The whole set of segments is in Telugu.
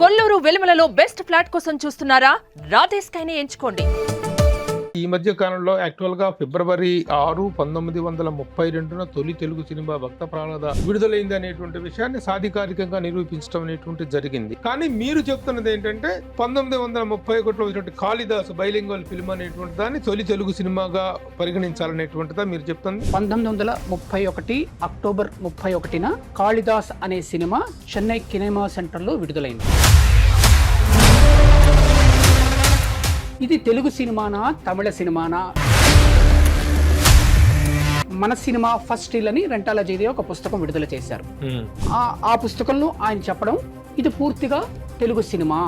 కొల్లూరు వెలుమలలో బెస్ట్ ఫ్లాట్ కోసం చూస్తున్నారా? రాధే స్కైనే ఎంచుకోండి. ఈ మధ్య కాలంలో యాక్చువల్ గా ఫిబ్రవరి 6, 1932 తొలి తెలుగు సినిమా భక్త ప్రహ్లాద విడుదలైంది అనేటువంటి విషయాన్ని సాధికారికంగా నిరూపించడం అనేటువంటి జరిగింది. కానీ మీరు చెప్తున్నది ఏంటంటే 1931లో వచ్చినటువంటి కాళిదాస్ బైలింగ్వల్ ఫిల్మ్ అనేటువంటి దాన్ని తొలి తెలుగు సినిమాగా పరిగణించాలనేటువంటిదా మీరు చెప్తుంది? 1931 అక్టోబర్ 31న కాళిదాస్ అనే సినిమా చెన్నై కినెమా సెంటర్లో విడుదలైంది. ఇది తెలుగు సినిమానా తమిళ సినిమానా? మన సినిమా ఫస్ట్ ఇల్ అని రెంటాల జయదేవ్ ఒక పుస్తకం విడుదల చేశారు. ఆ పుస్తకంలో ఆయన చెప్పడం ఇది పూర్తిగా తెలుగు సినిమా.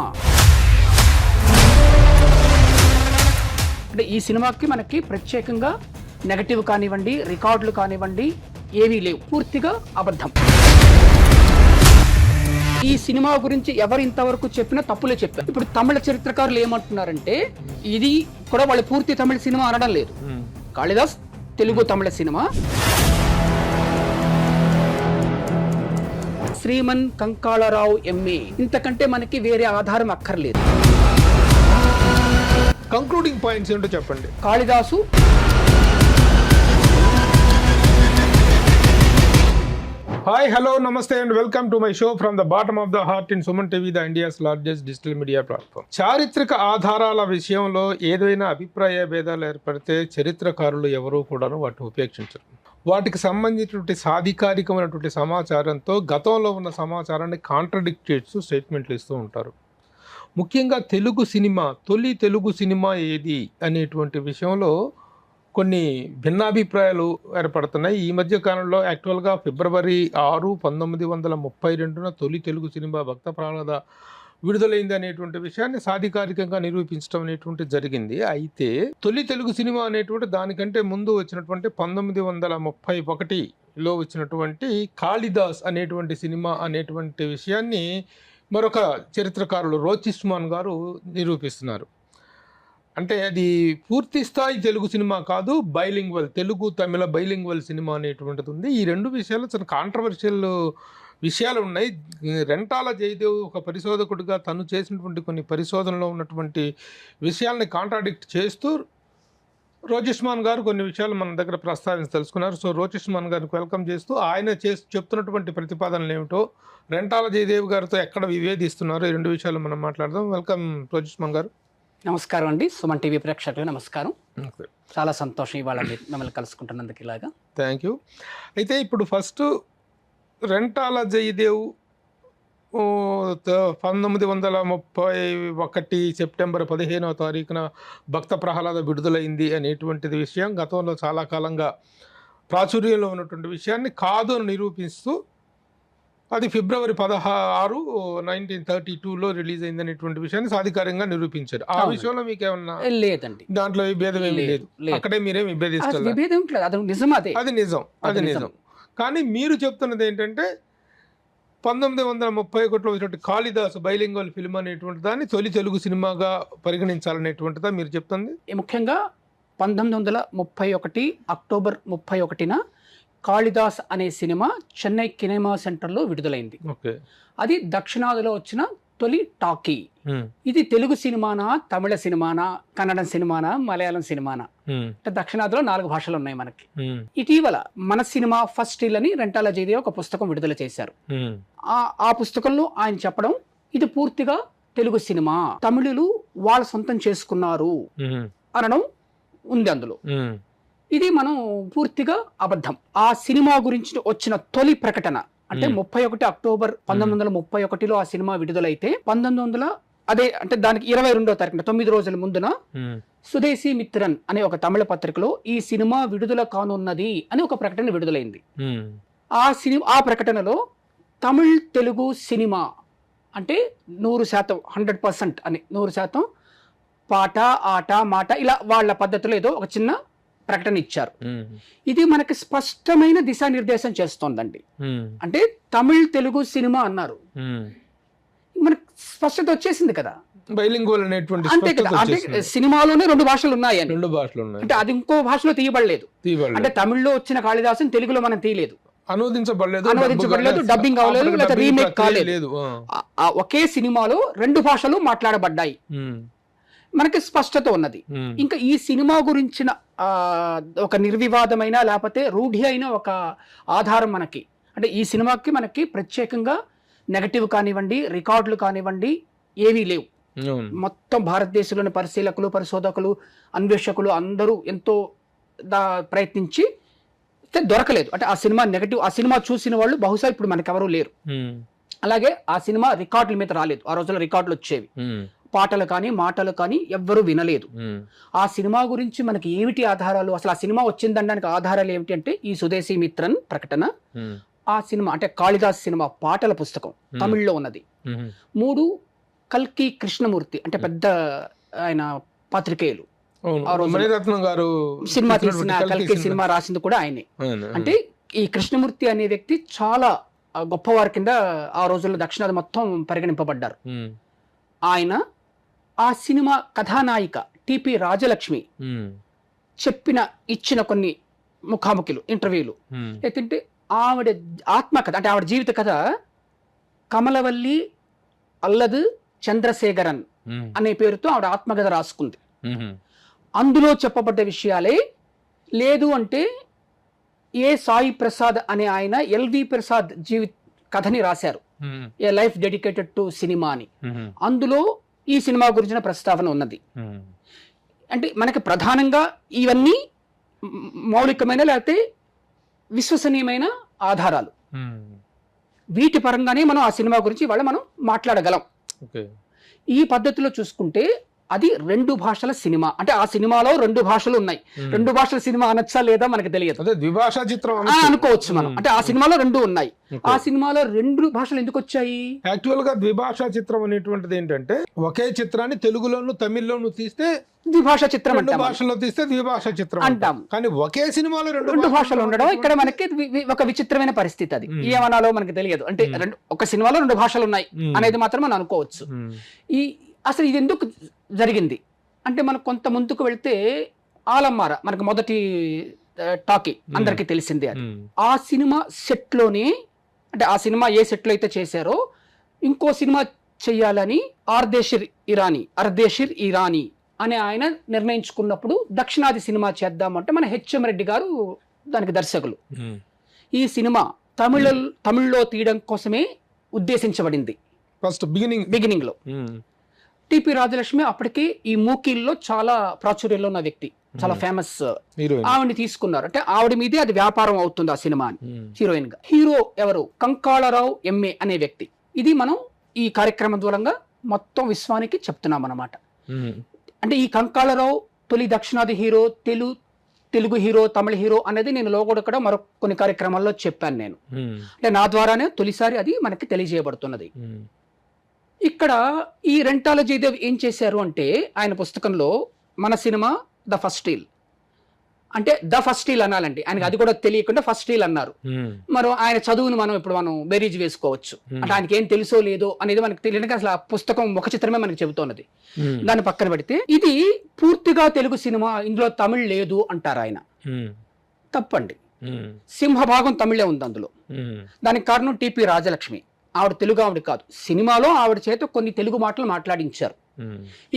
అంటే ఈ సినిమాకి మనకి ప్రత్యేకంగా నెగటివ్ కానివ్వండి, రికార్డులు కానివ్వండి ఏవీ లేవు, పూర్తిగా అబద్ధం. ఈ సినిమా గురించి ఎవరు ఇంతవరకు చెప్పినా తప్పులే చెప్పారు. ఇప్పుడు తమిళ చరిత్రకారులు ఏమంటున్నారంటే ఇది కూడా వాళ్ళు పూర్తి తమిళ సినిమా అనడం లేదు. కాళిదాస్ తెలుగు తమిళ సినిమా. శ్రీమన్ కంకాళరావు ఎంఏ, ఇంతకంటే మనకి వేరే ఆధారం అక్కర్లేదు. కంక్లూడింగ్ పాయింట్స్ ఏంటో చెప్పండి. కాళిదాసు హాయ్, హలో, నమస్తే and welcome to my show from the bottom of the heart in Suman TV, the India's largest digital media platform. చారిత్రక ఆధారాల విషయంలో ఏదైనా అభిప్రాయ భేదాలు ఏర్పడితే చరిత్రకారులు ఎవరూ కూడాను వాటిని ఉపేక్షించరు. వాటికి సంబంధించినటువంటి సాధికారికమైనటువంటి సమాచారంతో గతంలో ఉన్న సమాచారాన్ని కాంట్రడిక్ట్ చేస్తూ స్టేట్మెంట్లు ఇస్తూ ఉంటారు. ముఖ్యంగా తెలుగు సినిమా, తొలి తెలుగు సినిమా ఏది అనేటువంటి విషయంలో కొన్ని భిన్నాభిప్రాయాలు ఏర్పడుతున్నాయి. ఈ మధ్య కాలంలో యాక్చువల్గా ఫిబ్రవరి 6, 1932 తొలి తెలుగు సినిమా భక్త ప్రహ్లాద విడుదలైంది అనేటువంటి విషయాన్ని సాధికారికంగా నిరూపించడం అనేటువంటి జరిగింది. అయితే తొలి తెలుగు సినిమా అనేటువంటి దానికంటే ముందు వచ్చినటువంటి 1931లో వచ్చినటువంటి కాళిదాస్ అనేటువంటి సినిమా అనేటువంటి విషయాన్ని మరొక చరిత్రకారులు రోచిస్మాన్ గారు నిరూపిస్తున్నారు. అంటే అది పూర్తి స్థాయి తెలుగు సినిమా కాదు, బైలింగ్వల్, తెలుగు తమిళ బైలింగ్వల్ సినిమా అనేటువంటిది ఉంది. ఈ రెండు విషయాలు చాలా కాంట్రవర్షియల్ విషయాలు ఉన్నాయి. రెంటాల జయదేవ్ ఒక పరిశోధకుడిగా తను చేసినటువంటి కొన్ని పరిశోధనలో ఉన్నటువంటి విషయాల్ని కాంట్రాడిక్ట్ చేస్తూ రోచిస్మాన్ గారు కొన్ని విషయాలు మన దగ్గర ప్రస్తావించి తెలుసుకున్నారు. సో రోచిస్మాన్ గారికి వెల్కమ్ చేస్తూ ఆయన చెప్తున్నటువంటి ప్రతిపాదనలు ఏమిటో, రెంటాల జయదేవ్ గారితో ఎక్కడ విభేదిస్తున్నారో ఈ రెండు విషయాలు మనం మాట్లాడదాం. వెల్కమ్ రోచిస్మాన్ గారు. నమస్కారం అండి. సుమన్ టీవీ ప్రేక్షకులు నమస్కారం. చాలా సంతోషం ఇవాళ మిమ్మల్ని కలుసుకుంటున్నందుకు. ఇలాగా థ్యాంక్ యూ. అయితే ఇప్పుడు ఫస్ట్ రెంటాల జయదేవ్ 1931 సెప్టెంబర్ 15వ తారీఖున భక్త ప్రహ్లాద విడుదలైంది అనేటువంటిది విషయం గతంలో చాలా కాలంగా ప్రాచుర్యంలో ఉన్నటువంటి విషయాన్ని కాదు అని నిరూపిస్తూ అది ఫిబ్రవరి 16, 1932లో రిలీజ్ అయింది అనేటువంటి విషయాన్ని సాధికారంగా నిరూపించారు. ఆ విషయంలో మీకు ఏమన్నా? లేదండి, దాంట్లో విభేదం ఏమీ లేదు. అక్కడే మీరేం విభేదిస్తారు? అది నిజం. కానీ మీరు చెప్తున్నది ఏంటంటే 1931లో వచ్చినటువంటి కాళిదాస్ బైలింగ్వల్ ఫిల్మ్ అనేటువంటి దాన్ని తొలి తెలుగు సినిమాగా పరిగణించాలనేటువంటిదా మీరు చెప్తుంది? ముఖ్యంగా 1931 అక్టోబర్ 31న కాళిదాస్ అనే సినిమా చెన్నై కినెమా సెంటర్లో విడుదలైంది. అది దక్షిణాదిలో వచ్చిన తొలి టాకీ. ఇది తెలుగు సినిమానా, తమిళ సినిమానా, కన్నడం సినిమానా, మలయాళం సినిమానా? అంటే దక్షిణాదిలో 4 భాషలు ఉన్నాయి మనకి. ఇటీవల మన సినిమా ఫస్ట్ ఇల్ అని రెంటాల జయదేవ్ ఒక పుస్తకం విడుదల చేశారు. ఆ పుస్తకంలో ఆయన చెప్పడం ఇది పూర్తిగా తెలుగు సినిమా, తమిళులు వాళ్ళ సొంతం చేసుకున్నారు అనడం ఉంది అందులో. ఇది మనం పూర్తిగా అబద్ధం. ఆ సినిమా గురించి వచ్చిన తొలి ప్రకటన అంటే 31 అక్టోబర్ 1931లో ఆ సినిమా విడుదలైతే 1900 అంటే దానికి 22వ తారీఖున 9 రోజుల ముందున సుదేశీ మిత్రన్ అనే ఒక తమిళ పత్రికలో ఈ సినిమా విడుదల కానున్నది అని ఒక ప్రకటన విడుదలైంది. ఆ ప్రకటనలో తమిళ్ తెలుగు సినిమా అంటే 100%, 100% అని 100% పాట, ఆట, మాట ఇలా వాళ్ళ పద్ధతిలో ఏదో ఒక చిన్న ప్రకటన ఇచ్చారు. ఇది మనకి స్పష్టమైన దిశానిర్దేశం చేస్తోందండి. అంటే తమిళ్ తెలుగు సినిమా అన్నారు, మనకు స్పష్టత వచ్చేసింది కదా. బైలింగ్వల్ అనేటువంటి అంతే కదా. అంటే సినిమాలోనే 2 భాషలు ఉన్నాయి అని, 2 భాషలు ఉన్నాయి అంటే అది ఇంకో భాషలో తీయబడలేదు. అంటే తమిళ్లో వచ్చిన కాళిదాసుని తెలుగులో మనం తీయలేదు. అనువదించబడలేదు, డబ్బింగ్ అవ్వలేదు, లేదా రీమేక్ కాలేదు. ఒకే సినిమాలో 2 భాషలు మాట్లాడబడ్డాయి, మనకి స్పష్టత ఉన్నది. ఇంకా ఈ సినిమా గురించిన ఒక నిర్వివాదమైన లేకపోతే రూఢి అయిన ఒక ఆధారం మనకి, అంటే ఈ సినిమాకి మనకి ప్రత్యేకంగా నెగటివ్ కానివ్వండి, రికార్డులు కానివ్వండి ఏవీ లేవు. మొత్తం భారతదేశంలోని పరిశీలకులు, పరిశోధకులు, అన్వేషకులు అందరూ ఎంతో ప్రయత్నించి దొరకలేదు. అంటే ఆ సినిమా నెగటివ్, ఆ సినిమా చూసిన వాళ్ళు బహుశా ఇప్పుడు మనకెవరూ లేరు. అలాగే ఆ సినిమా రికార్డుల మీద రాలేదు. ఆ రోజుల్లో రికార్డులు వచ్చేవి, పాటలు కానీ మాటలు కానీ ఎవ్వరూ వినలేదు. ఆ సినిమా గురించి మనకి ఏమిటి ఆధారాలు, అసలు ఆ సినిమా వచ్చిందనడానికి ఆధారాలు ఏమిటి అంటే ఈ స్వదేశీ మిత్రన్ ప్రకటన, ఆ సినిమా అంటే కాళిదాస్ సినిమా పాటల పుస్తకం తమిళ్లో ఉన్నది. 3 కల్కి కృష్ణమూర్తి అంటే పెద్ద ఆయన పాత్రికేయులు, మణిరత్నం గారు సినిమా తీసిన కల్కి సినిమా రాసింది కూడా ఆయనే. అంటే ఈ కృష్ణమూర్తి అనే వ్యక్తి చాలా గొప్పవారి కింద ఆ రోజుల్లో దక్షిణాది మొత్తం పరిగణింపబడ్డారు. ఆయన ఆ సినిమా కథానాయిక టిపి రాజలక్ష్మి ఇచ్చిన కొన్ని ముఖాముఖిలు, ఇంటర్వ్యూలు ఏంటంటే ఆవిడ ఆత్మకథ, అంటే ఆవిడ జీవిత కథ కమలవల్లి అల్లదు చంద్రశేఖరన్ అనే పేరుతో ఆవిడ ఆత్మకథ రాసుకుంది. అందులో చెప్పబడ్డ విషయాలే, లేదు అంటే ఏ సాయి ప్రసాద్ అనే ఆయన ఎల్వి ప్రసాద్ జీవిత కథని రాశారు, ఏ లైఫ్ డెడికేటెడ్ టు సినిమా అని. అందులో ఈ సినిమా గురించిన ప్రస్తావన ఉన్నది. అంటే మనకి ప్రధానంగా ఇవన్నీ మౌలికమైన లేకపోతే విశ్వసనీయమైన ఆధారాలు. వీటి పరంగానే మనం ఆ సినిమా గురించి ఇవాళ మనం మాట్లాడగలం. ఈ పద్ధతిలో చూసుకుంటే అది 2 భాషల సినిమా, అంటే ఆ సినిమాలో 2 భాషలు ఉన్నాయి. 2 భాషల సినిమా అనొచ్చా లేదా మనకు తెలియదు, ద్విభాషా చిత్రం అనుకోవచ్చు మనం. అంటే ఆ సినిమాలో 2 ఉన్నాయి. ఆ సినిమాలో 2 భాషలు ఎందుకు వచ్చాయి? యాక్చువల్ గా ద్విభాషా చిత్రం అనేటువంటిది ఏంటంటే ఒకే చిత్రాన్ని తెలుగులోను తమిళ్లోను తీస్తే ద్విభాషా చిత్రం, 2 భాషల్లో తీస్తే ద్విభాషా చిత్రం అంటాం. కానీ ఒకే సినిమాలో 2 భాషలు ఉండడం ఇక్కడ మనకి ఒక విచిత్రమైన పరిస్థితి. అది ఏమనాలో మనకి తెలియదు. అంటే ఒక సినిమాలో 2 భాషలు ఉన్నాయి అనేది మాత్రం మనం అనుకోవచ్చు. అసలు ఇది ఎందుకు జరిగింది అంటే మనకు కొంత ముందుకు వెళ్తే ఆలమ్మార మనకు మొదటి టాకీ అందరికీ తెలిసిందే. అది ఆ సినిమా సెట్ లోనే, అంటే ఆ సినిమా ఏ సెట్ లో అయితే చేశారో ఇంకో సినిమా చెయ్యాలని అర్దేషిర్ ఇరానీ అనే ఆయన నిర్ణయించుకున్నప్పుడు దక్షిణాది సినిమా చేద్దామంటే మన హెచ్ఎం రెడ్డి గారు దానికి దర్శకులు. ఈ సినిమా తమిళ్లో తీయడం కోసమే ఉద్దేశించబడింది ఫస్ట్ బిగినింగ్ లో. టిపి రాజలక్ష్మి అప్పటికి ఈ మూకీల్లో చాలా ప్రాచుర్యంలో ఉన్న వ్యక్తి, చాలా ఫేమస్. ఆవిడని తీసుకున్నారు, అంటే ఆవిడ మీదే అది వ్యాపారం అవుతుంది ఆ సినిమా అని. హీరోయిన్ గా హీరో ఎవరు? కంకాళరావు ఎంఏ అనే వ్యక్తి. ఇది మనం ఈ కార్యక్రమం దూరంగా మొత్తం విశ్వానికి చెప్తున్నాం అన్నమాట. అంటే ఈ కంకాళరావు తొలి దక్షిణాది హీరో, తెలుగు హీరో, తమిళ హీరో అనేది నేను లోగోడ కూడా మరో కొన్ని కార్యక్రమాల్లో చెప్పాను నేను. అంటే నా ద్వారానే తొలిసారి అది మనకి తెలియజేయబడుతున్నది. ఇక్కడ ఈ రెంటాల జయదేవ్ ఏం చేశారు అంటే ఆయన పుస్తకంలో మన సినిమా ద ఫస్ట్ స్టీల్, అంటే ద ఫస్ట్ స్టీల్ అనాలండి, ఆయనకి అది కూడా తెలియకుండా ఫస్ట్ స్టీల్ అన్నారు. మరి ఆయన చదువును మనం బేరీజ్ వేసుకోవచ్చు, అంటే ఆయనకి ఏం తెలుసో లేదో అనేది మనకి తెలియదు. అసలు ఆ పుస్తకం ఒక చిత్రమే మనకి చెబుతున్నది. దాన్ని పక్కన పెడితే ఇది పూర్తిగా తెలుగు సినిమా, ఇందులో తమిళ్ లేదు అంటారు ఆయన. తప్పండి, సింహభాగం తమిళే ఉంది అందులో. దానికి కారణం టిపి రాజలక్ష్మి. ఆవిడ తెలుగు ఆవిడ కాదు, సినిమాలో ఆవిడ చేత కొన్ని తెలుగు మాటలు మాట్లాడించారు.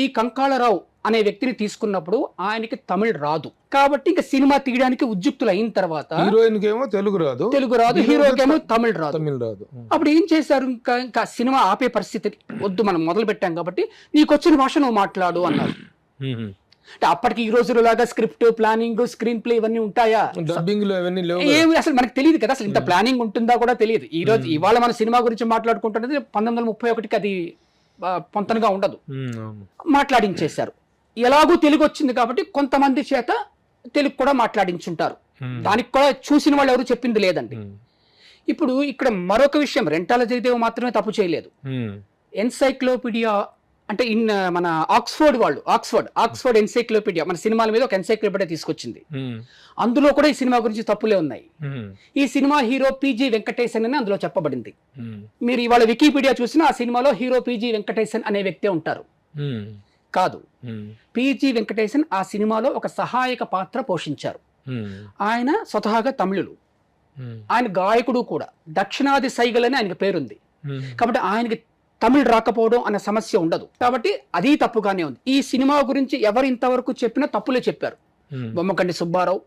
ఈ కంకాళరావు అనే వ్యక్తిని తీసుకున్నప్పుడు ఆయనకి తమిళ్ రాదు, కాబట్టి ఇంకా సినిమా తీయడానికి ఉద్యుక్తులు అయిన తర్వాత హీరోయిన్ కేమో తెలుగు రాదు, హీరోకేమో తమిళ్ రాదు. అప్పుడు ఏం చేశారు, ఇంకా సినిమా ఆపే పరిస్థితి వద్దు, మనం మొదలు పెట్టాం కాబట్టి నీకు వచ్చిన భాష నువ్వు మాట్లాడు అన్నారు. అంటే అప్పటికి ఈ రోజులో లాగా స్క్రిప్ట్, ప్లానింగ్, స్క్రీన్ ప్లే ఇవన్నీ ఉంటాయా? ఏమి అసలు మనకు తెలియదు కదా, అసలు ఇంత ప్లానింగ్ ఉంటుందా కూడా తెలియదు. ఈ రోజు ఇవాళ మన సినిమా గురించి మాట్లాడుకుంటున్నది 1931కి అది పొంతనగా ఉండదు, మాట్లాడించేశారు. ఎలాగూ తెలుగు వచ్చింది కాబట్టి కొంతమంది చేత తెలుగు కూడా మాట్లాడించుంటారు. దానికి కూడా చూసిన వాళ్ళు ఎవరు చెప్పింది లేదండి. ఇప్పుడు ఇక్కడ మరొక విషయం, రెంటాల జయదేవ్ మాత్రమే తప్పు చేయలేదు. ఎన్సైక్లోపీడియా అంటే మన ఆక్స్ఫర్డ్ ఎన్సైక్లోపీడియా మన సినిమాల మీద ఒక ఎన్సైక్లోపీడియా తీసుకొచ్చింది. అందులో కూడా ఈ సినిమా గురించి తప్పులే ఉన్నాయి. ఈ సినిమా హీరో పిజి వెంకటేశన్ అని అందులో చెప్పబడింది. మీరు ఇవాళ వికీపీడియా చూసినా ఆ సినిమాలో హీరో పిజి వెంకటేశన్ అనే వ్యక్తే ఉంటారు. కాదు, పిజి వెంకటేశన్ ఆ సినిమాలో ఒక సహాయక పాత్ర పోషించారు. ఆయన స్వతహాగా తమిళులు, ఆయన గాయకుడు కూడా. దక్షిణాది సైగలని ఆయనకి పేరుంది కాబట్టి ఆయనకి తమిళ్ రాకపోవడం అనే సమస్య ఉండదు. కాబట్టి అది తప్పుగానే ఉంది. ఈ సినిమా గురించి ఎవరు ఇంతవరకు చెప్పినా తప్పులే చెప్పారు. బొమ్మకండి సుబ్బారావు,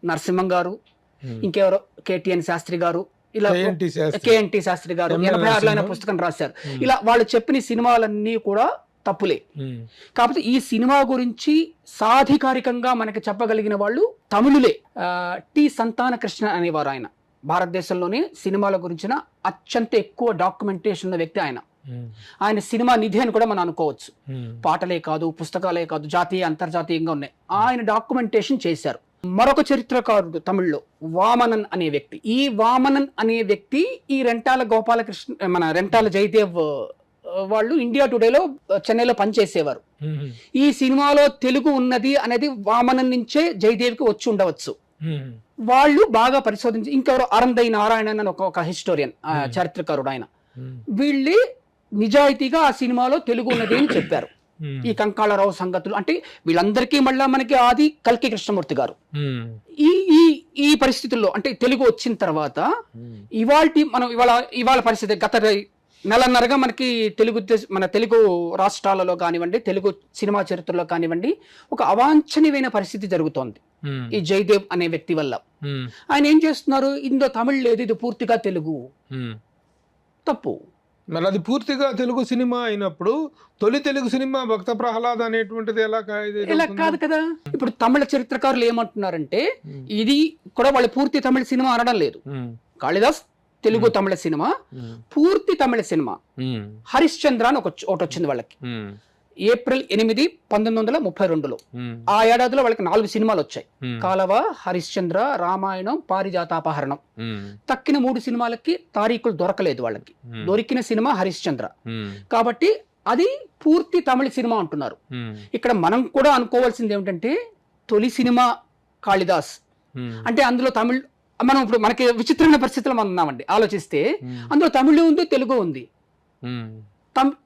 నరసింహం గారు, ఇంకెవరో కేటీఎన్ శాస్త్రి గారు, ఇలా కేఎన్టీ శాస్త్రి గారు 86లో ఆయన పుస్తకం రాశారు. ఇలా వాళ్ళు చెప్పిన సినిమాలన్నీ కూడా తప్పులే. కాకపోతే ఈ సినిమా గురించి సాధికారికంగా మనకి చెప్పగలిగిన వాళ్ళు తమిళులే. టి సంతాన కృష్ణ అనేవారు. ఆయన భారతదేశంలోనే సినిమాల గురించిన అత్యంత ఎక్కువ డాక్యుమెంటేషన్ ఉన్న వ్యక్తి ఆయన. ఆయన సినిమా నిధి అని కూడా మనం అనుకోవచ్చు. పాటలే కాదు, పుస్తకాలే కాదు, జాతీయ అంతర్జాతీయంగా ఉన్నాయి. ఆయన డాక్యుమెంటేషన్ చేశారు. మరొక చరిత్రకారుడు తమిళ్లో వామనన్ అనే వ్యక్తి. ఈ వామనన్ అనే వ్యక్తి ఈ రెంటాల గోపాలకృష్ణ, మన రెంటాల జయదేవ్ వాళ్ళు ఇండియా టుడేలో చెన్నైలో పనిచేసేవారు. ఈ సినిమాలో తెలుగు ఉన్నది అనేది వామనన్ నుంచే జయదేవ్కి వచ్చి ఉండవచ్చు. వాళ్ళు బాగా పరిశోధించి, ఇంకెవరో అరందై నారాయణన్ అని ఒక హిస్టోరియన్, చరిత్రకారుడు ఆయన, వీళ్ళే నిజాయితీగా ఆ సినిమాలో తెలుగు ఉన్నది అని చెప్పారు. ఈ కంకాళరావు సంగతులు అంటే వీళ్ళందరికీ మళ్ళా మనకి ఆది కల్కి కృష్ణమూర్తి గారు. ఈ పరిస్థితుల్లో అంటే తెలుగు వచ్చిన తర్వాత ఇవాళ పరిస్థితి గత నెలన్నరగా మనకి మన తెలుగు రాష్ట్రాలలో కానివ్వండి, తెలుగు సినిమా చరిత్రలో కానివ్వండి, ఒక అవాంఛనీయమైన పరిస్థితి జరుగుతోంది ఈ జయదేవ్ అనే వ్యక్తి వల్ల. ఆయన ఏం చేస్తున్నారు, ఇందులో తమిళ్ లేదు, ఇది పూర్తిగా తెలుగు. తప్పు. మరి అది పూర్తిగా తెలుగు సినిమా అయినప్పుడు తొలి తెలుగు సినిమా భక్త ప్రహ్లాద్ అనేటువంటిది ఎలా కాదు కదా. ఇప్పుడు తమిళ చరిత్రకారులు ఏమంటున్నారంటే ఇది కూడా వాళ్ళు పూర్తి తమిళ సినిమా అనడం లేదు. కాళిదాస్ తెలుగు తమిళ సినిమా, పూర్తి తమిళ సినిమా హరిశ్చంద్ర అని ఒకటి వచ్చింది వాళ్ళకి ఏప్రిల్ 8, 1932లో. ఆ ఏడాదిలో వాళ్ళకి 4 సినిమాలు వచ్చాయి. కాలవ, హరిశ్చంద్ర, రామాయణం, పారిజాతాపహరణం. తక్కిన 3 సినిమాలకి తారీఖులు దొరకలేదు వాళ్ళకి. దొరికిన సినిమా హరిశ్చంద్ర. కాబట్టి అది పూర్తి తమిళ సినిమా అంటున్నారు. ఇక్కడ మనం కూడా అనుకోవాల్సింది ఏమిటంటే తొలి సినిమా కాళిదాస్ అంటే అందులో తమిళ్, మనం ఇప్పుడు మనకి విచిత్రమైన పరిస్థితుల్లో మనం ఉన్నామండి. ఆలోచిస్తే అందులో తమిళ్ ఉంది, తెలుగు ఉంది.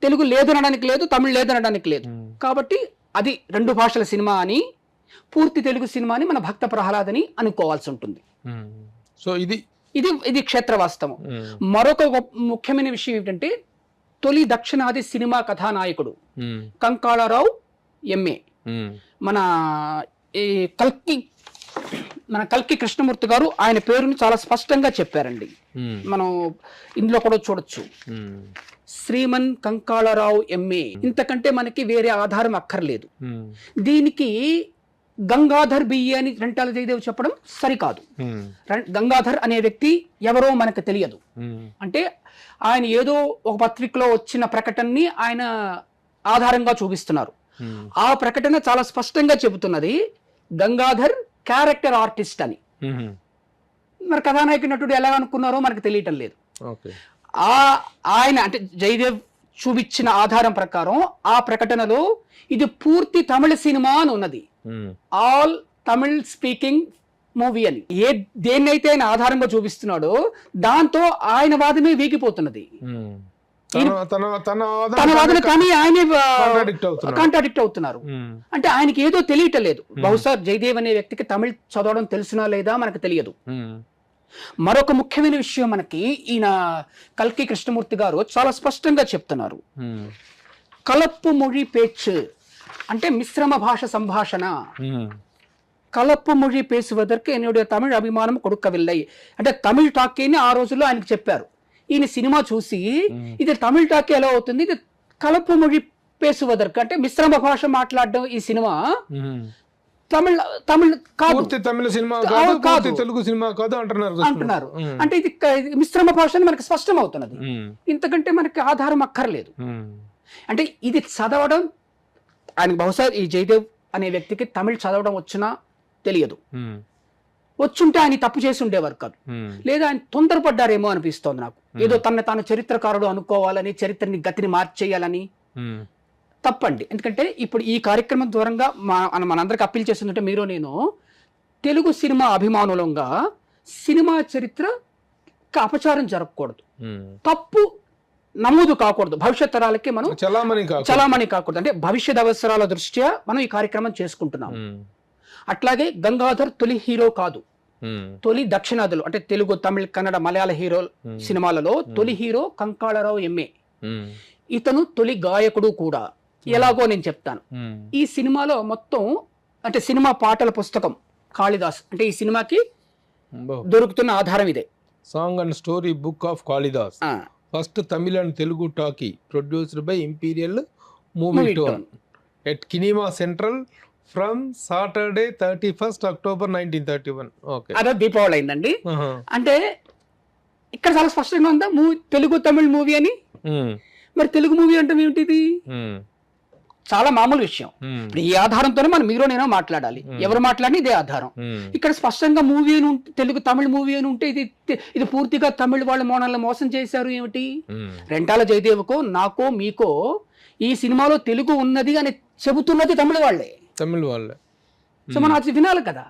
తెలుగు లేదనడానికి లేదు, తమిళ్ లేదనడానికి లేదు. కాబట్టి అది 2 భాషల సినిమా అని, పూర్తి తెలుగు సినిమా అని మన భక్త ప్రహ్లాద్ అని అనుకోవాల్సి ఉంటుంది. సో ఇది క్షేత్ర వాస్తవం. మరొక ముఖ్యమైన విషయం ఏమిటంటే తొలి దక్షిణాది సినిమా కథానాయకుడు కంకాళరావు ఎంఏ. మన కల్కి కృష్ణమూర్తి గారు ఆయన పేరుని చాలా స్పష్టంగా చెప్పారండి. మనం ఇందులో కూడా చూడొచ్చు, శ్రీమన్ కంకాళరావు ఎంఏ. ఇంతకంటే మనకి వేరే ఆధారం అక్కర్లేదు. దీనికి గంగాధర్ బియ్య అని రెంటాల జయదేవ్ చెప్పడం సరికాదు. గంగాధర్ అనే వ్యక్తి ఎవరో మనకు తెలియదు. అంటే ఆయన ఏదో ఒక పత్రికలో వచ్చిన ప్రకటనని ఆయన ఆధారంగా చూపిస్తున్నారు. ఆ ప్రకటన చాలా స్పష్టంగా చెబుతున్నది గంగాధర్ క్యారెక్టర్ ఆర్టిస్ట్ అని. మరి కథానాయక నటుడు ఎలా అనుకున్నారో మనకు తెలియటం లేదు. ఆయన అంటే జయదేవ్ చూపించిన ఆధారం ప్రకారం ఆ ప్రకటనలో ఇది పూర్తి తమిళ సినిమా అని ఉన్నది. ఆల్ తమిళ్ స్పీకింగ్ మూవీ అని. దేన్నైతే ఆయన ఆధారంగా చూపిస్తున్నాడో దాంతో ఆయన వాదమే వీగిపోతున్నది. తన వాదన కానీ ఆయనే కాంట్రాడిక్ట్ అవుతున్నారు. అంటే ఆయనకి ఏదో తెలియటం లేదు. బహుశా జయదేవ్ అనే వ్యక్తికి తమిళ్ చదవడం తెలిసినా లేదా మనకు తెలియదు. మరొక ముఖ్యమైన విషయం మనకి ఈయన కల్కి కృష్ణమూర్తి గారు చాలా స్పష్టంగా చెప్తున్నారు. కలప్పు మొഴി పేచ్చు అంటే మిశ్రమ భాష సంభాషణ. కలప్పు మొഴി పేసువదற்கு என்னுடைய తమిళ అభిమానం కొడుకవిల్లై అంటే తమిళ్ టాకీని ఆ రోజుల్లో ఆయనకు చెప్పారు. ఈయన సినిమా చూసి ఇది తమిళ టాకీ ఎలా అవుతుంది, ఇది కలప్పు మొഴി పేసువదற்கு అంటే మిశ్రమ భాష మాట్లాడడం ఈ సినిమా తమిళ కాదు, తమిళ సినిమా కాదు, తెలుగు సినిమా కాదు అంటున్నారు. అంటే ఇది మిశ్రమ భాష అని మనకి స్పష్టం అవుతున్నది. ఇంతకంటే మనకి ఆధారం అక్కర్లేదు. అంటే ఇది చదవడం ఆయనకు బహుశా ఈ జయదేవ్ అనే వ్యక్తికి తమిళ్ చదవడం వచ్చినా తెలియదు. వచ్చుంటే ఆయన తప్పు చేసి ఉండేవారు కాదు. లేదా ఆయన తొందరపడ్డారేమో అనిపిస్తోంది నాకు. ఏదో తాను చరిత్రకారుడు అనుకోవాలని, చరిత్రని గతిని మార్చేయాలని. తప్పండి. ఎందుకంటే ఇప్పుడు ఈ కార్యక్రమం దూరంగా మనందరికి అప్పీల్ చేస్తుందంటే మీరు నేను తెలుగు సినిమా అభిమానులంగా సినిమా చరిత్ర అపచారం జరగకూడదు, తప్పు నమోదు కాకూడదు, భవిష్యత్ తరాలకి మనం చలామణి కాకూడదు. అంటే భవిష్యత్ అవసరాల దృష్ట్యా మనం ఈ కార్యక్రమం చేసుకుంటున్నాం. అట్లాగే గంగాధర్ తొలి హీరో కాదు. తొలి దక్షిణాదులు అంటే తెలుగు, తమిళ, కన్నడ, మలయాళ హీరో సినిమాలలో తొలి హీరో కంకాళరావు ఎంఏ. ఇతను తొలి గాయకుడు కూడా. ఎలాగో నేను చెప్తాను. ఈ సినిమాలో మొత్తం అంటే సినిమా పాటల పుస్తకం కాళిదాస్ అంటే ఈ సినిమాకి దొరుకుతున్న ఆధారం ఇదే. Song and story book of Kalidas, first Tamil and Telugu talkie, produced by imperial Movietone at Kinema central from Saturday 31st October 1931. Okay, అదే దీపావళి అయిందండి. అంటే ఇక్కడ చాలా స్పష్టంగా ఉందా తెలుగు తమిళ్ మూవీ అని. మరి తెలుగు మూవీ అంటే ఏమిటిది? చాలా మామూలు విషయం. ఇప్పుడు ఈ ఆధారంతోనే మనం మీరు నేను మాట్లాడాలి. ఎవరు మాట్లాడినా ఇదే ఆధారం. ఇక్కడ స్పష్టంగా మూవీ అని తెలుగు తమిళ మూవీ అని ఉంటే ఇది పూర్తిగా తమిళ వాళ్ళ మనల్ని మోసం చేశారు ఏమిటి? రెంటాల జయదేవ్కో నాకో మీకో ఈ సినిమాలో తెలుగు ఉన్నది అని చెబుతున్నది తమిళ వాళ్ళే. సో మనం అది వినాలి కదా.